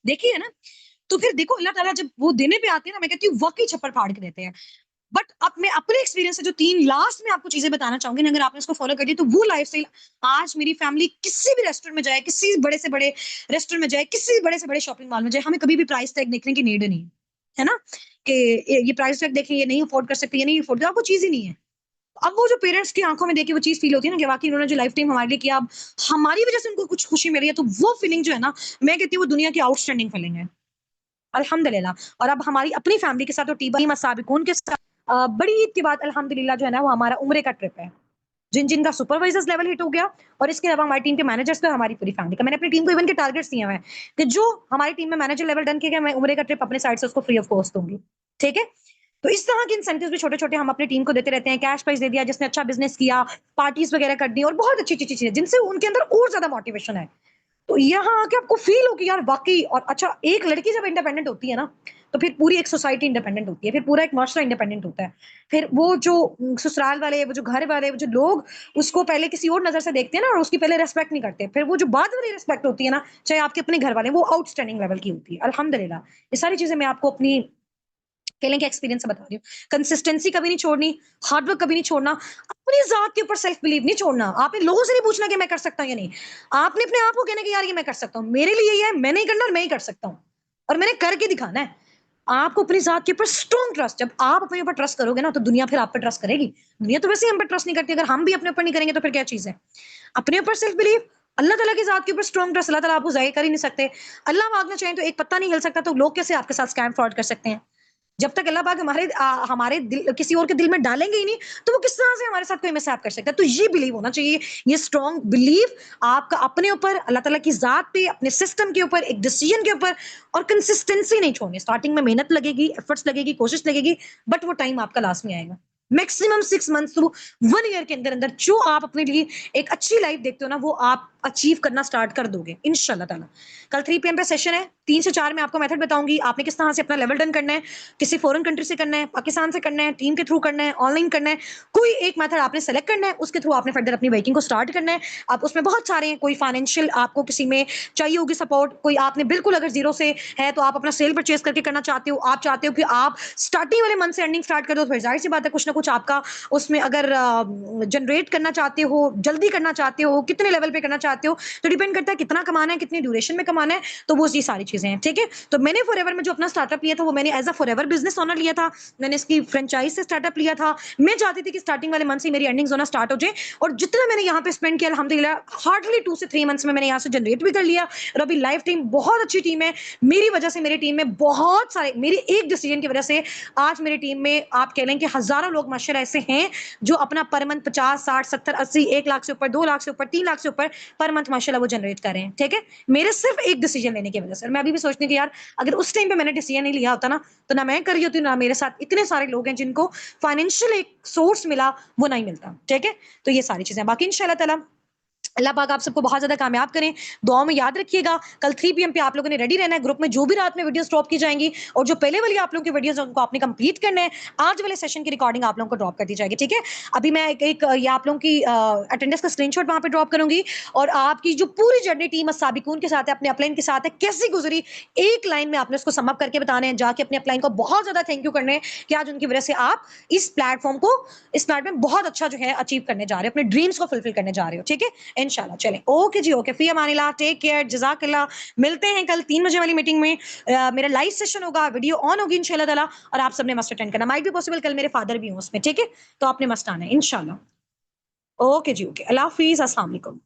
देखी है ना? तो फिर देखो अल्लाह ताला जब वो देने पे आते हैं ना, मैं कहती हूँ वाकई छप्पर फाड़ के देते हैं। बट अब मैं अपने एक्सपीरियंस से जो 3 लास्ट में आपको चीजें बताना चाहूंगी ना, अगर आपने उसको फॉलो कर दी तो वो लाइफस्टाइल आज मेरी फैमिली किसी भी रेस्टोरेंट में जाए, किसी बड़े से बड़े रेस्टोरेंट में जाए, किसी बड़े से बड़े शॉपिंग मॉल में जाए, हमें कभी भी प्राइस टैग देखने की नीड नहीं है ना, कि ये प्राइस टैग देखें, ये नहीं अफोर्ड कर सकते, ये नहीं अफोर्ड, आपको चीज ही नहीं है। अब वो जो पेरेंट्स की आंखों में देख के वो चीज फील होती है ना कि वाकई उन्होंने जो लाइफ टाइम हमारे लिए किया, अब हमारी वजह से उनको कुछ खुशी मिली है, तो वो फीलिंग जो है ना, मैं कहती हूँ वो दुनिया की आउटस्टैंडिंग फीलिंग है, अल्हम्दुलिल्लाह। और अब हमारी अपनी फैमिली के साथ और टीबा साबिकून के साथ बड़ी ईद के बाद अल्हम्दुलिल्लाह जो है ना, वो हमारा उम्रे का ट्रिप है, जिन जिनका सुपरवाइजर्स लेवल हिट हो गया, और इसके अलावा हमारी टीम के मैनेजर्स का, हमारी पूरी फैमिली का। मैंने अपनी टीम को इवन के टारगेट्स दिए हुए हैं कि जो हमारी टीम में मैनेजर लेवल डन किया, मैं उम्रे का ट्रिप अपने साइड से उसको फ्री ऑफ कॉस्ट दूंगी, ठीक है। तो इस तरह के इंसेंटिव्स भी छोटे छोटे हम अपनी टीम को देते रहते हैं। कैश प्राइस दे दिया जिसने अच्छा बिजनेस किया, पार्टीज वगैरह कर दी, और बहुत अच्छी अच्छी चीजें जिनसे उनके अंदर और ज्यादा मोटिवेशन है। तो यहाँ आके आपको फील हो कि यार वाकई, और अच्छा एक लड़की जब इंडिपेंडेंट होती है ना, तो फिर पूरी एक सोसाइटी इंडिपेंडेंट होती है, फिर पूरा एक माशरा इंडिपेंडेंट होता है। फिर वो जो ससुराल वाले, वो जो घर वाले, वो जो लोग उसको पहले किसी और नजर से देखते हैं ना, और उसकी पहले रेस्पेक्ट नहीं करते, फिर वो जो बाद वाली रेस्पेक्ट होती है ना, चाहे आपके अपने घर वाले, वो आउटस्टैंडिंग लेवल की होती है, अल्हम्दुलिल्लाह। ये सारी चीजें मैं आपको अपनी केले के एक्सपीरियंस से बता रही हूँ। कंसिस्टेंसी कभी नहीं छोड़नी, हार्ड वर्क कभी नहीं छोड़ना, अपनी जात के ऊपर सेल्फ बिलीव नहीं छोड़ना। आपने लोगों से नहीं पूछना कि मैं कर सकता हूँ या नहीं, आपने अपने आप को कहना कि यार ये मैं कर सकता हूँ, मेरे लिए ये है, मैं नहीं करना और मैं ही कर सकता हूँ, और मैंने करके दिखाना है। आपको अपनी जात के ऊपर स्ट्रॉन्ग ट्रस्ट, जब आप अपने ऊपर ट्रस्ट करोगे ना, तो दुनिया फिर आप पर ट्रस्ट करेगी। दुनिया तो वैसे ही हम पर ट्रस्ट नहीं करती, अगर हम भी अपने ऊपर नहीं करेंगे तो फिर क्या चीज है? अपने ऊपर सेल्फ बिलीव, अल्लाह ताला की जात के ऊपर स्ट्रॉन्ग ट्रस्ट, अल्लाह ताला आपको जाहिर कर ही नहीं सकते। अल्लाह मांगना चाहें तो एक पत्ता नहीं हिल सकता, तो लोग कैसे आपके साथ स्कैम फ्रॉड कर सकते हैं? जब तक अल्लाह पाक हमारे दिल किसी और के दिल में डालेंगे ही नहीं, तो वो किस तरह से हमारे साथ कोई मिसहैप कर सकता है? तो ये बिलीव होना चाहिए, ये स्ट्रॉन्ग बिलीव आपका अपने ऊपर, अल्लाह ताला की जात पे, अपने सिस्टम के ऊपर, एक डिसीजन के ऊपर, और कंसिस्टेंसी नहीं छोड़नी। स्टार्टिंग में मेहनत लगेगी, एफर्ट्स लगेगी, कोशिश लगेगी, बट वो टाइम आपका लास्ट में आएगा। मैक्सिमम 6 मंथ्स टू 1 ईयर के अंदर अंदर जो आप अपने लिए एक अच्छी लाइफ देखते हो ना, वो आप अचीव करना स्टार्ट कर दोगे इंशाल्लाह ताला। कल 3 पीएम पे सेशन है, 3 से 4 में आपको मेथड बताऊंगी आपने किस तरह से अपना लेवल डन करना है, किसी फॉरेन कंट्री से करना है, पाकिस्तान से करना है, टीम के थ्रू करना है, ऑनलाइन करना है, कोई एक मेथड आपने सेलेक्ट करना है, उसके थ्रू आपने फर्दर अपनी वर्किंग को स्टार्ट करना है। आप उसमें बहुत सारे हैं, कोई फाइनेंशियल आपको किसी में चाहिए होगी सपोर्ट, कोई आपने बिल्कुल अगर जीरो से है तो आप अपना सेल परचेज करके करना चाहते हो, आप चाहते हो कि आप स्टार्टिंग वाले मंथ से अर्निंग स्टार्ट कर दो, तो फिर जाहिर सी बात है कुछ ना कुछ आपका उसमें अगर जनरेट करना चाहते हो, जल्दी करना चाहते हो, कितने लेवल पे करना चाहते हो, तो डिपेंड करता है कितना कमाना है, कितनी ड्यूरेशन में कमाना है, तो वो ये सारी चीजें हैं, ठीक है। तो मैंने फॉरएवर में जो अपना स्टार्टअप लिया था, वो मैंने as a forever business owner लिया था, मैंने इसकी फ्रेंचाइज से स्टार्टअप लिया था। मैं चाहती थी कि स्टार्टिंग वाले मंथ से मेरी अर्निंग्स होना स्टार्ट हो जाए, और जितना मैंने यहाँ पे स्पेंड किया अल्हम्दुलिल्लाह हार्डली 2 से 3 मंथ्स में मैंने यहाँ से जनरेट भी कर लिया। और अभी लाइफ टीम बहुत अच्छी टीम है, मेरी वजह से मेरी टीम में बहुत सारे, मेरी एक डिसीजन की वजह से आज मेरी टीम में आप कह लें कि हजारों लोग माशाल्लाह ऐसे हैं जो अपना पर मंथ 50, 60, 70, 80, 1 लाख से ऊपर, 2 लाख से ऊपर, 3 लाख से ऊपर पर मंथ माशाल्लाह वो जनरेट कर रहे हैं, ठीक है। मेरे सिर्फ एक डिसीजन लेने की वजह से। और मैं अभी भी सोचती हूँ कि यार अगर उस टाइम पे मैंने डिसीजन नहीं लिया होता ना, तो ना मैं कर रही होती, ना मेरे साथ इतने सारे लोग हैं जिनको फाइनेंशियल एक सोर्स मिला, वो नहीं मिलता, ठीक है। तो ये सारी चीजें बाकी इंशाल्लाह ताला अल्लाह पाक आप सबको बहुत ज्यादा कामयाब करें, दुआओं में याद रखिएगा। कल 3 पीएम पे आप लोगों ने रेडी रहना है, ग्रुप में जो भी रात में वीडियोस ड्रॉप की जाएंगी, और जो पहले वाली आप लोगों की वीडियोस उनको आपने कंप्लीट करना है, आज वाले सेशन की रिकॉर्डिंग आप लोगों को ड्रॉप कर दी जाएगी, ठीक है। अभी मैं ये आप लोगों की अटेंडेंस का स्क्रीनशॉट वहां पे ड्रॉप करूंगी, और आपकी जो पूरी जर्नी टीम साबिकून के साथ है, अपने अपलाइन के साथ है, कैसी गुजरी, एक लाइन में आपने उसको समअप करके बताना है, जाके अपने अपलाइन को बहुत ज्यादा थैंक यू करने हैं कि आज उनकी वजह से आप इस प्लेटफॉर्म को, इस प्लेटफॉर्म बहुत अच्छा जो है अचीव करने जा रहे हो, अपने ड्रीम्स को फुलफिल करने जा रहे हो, ठीक है इंशाल्लाह। चलें, ओके जी, ओके, फी अमानिल्लाह, टेक केयर, जज़ाकल्लाह। मिलते हैं कल 3 बजे वाली मीटिंग में। मेरा लाइव सेशन होगा, वीडियो ऑन होगी इंशाल्लाह ताला, और आप सबने मस्ट अटेंड करना। माइट भी पॉसिबल कल मेरे फादर भी हों उसमें, ठीक है, तो आपने मस्ट आना है इंशाल्लाह। ओके जी, ओके, अल्लाह हाफिज, अस्सलाम वालेकुम।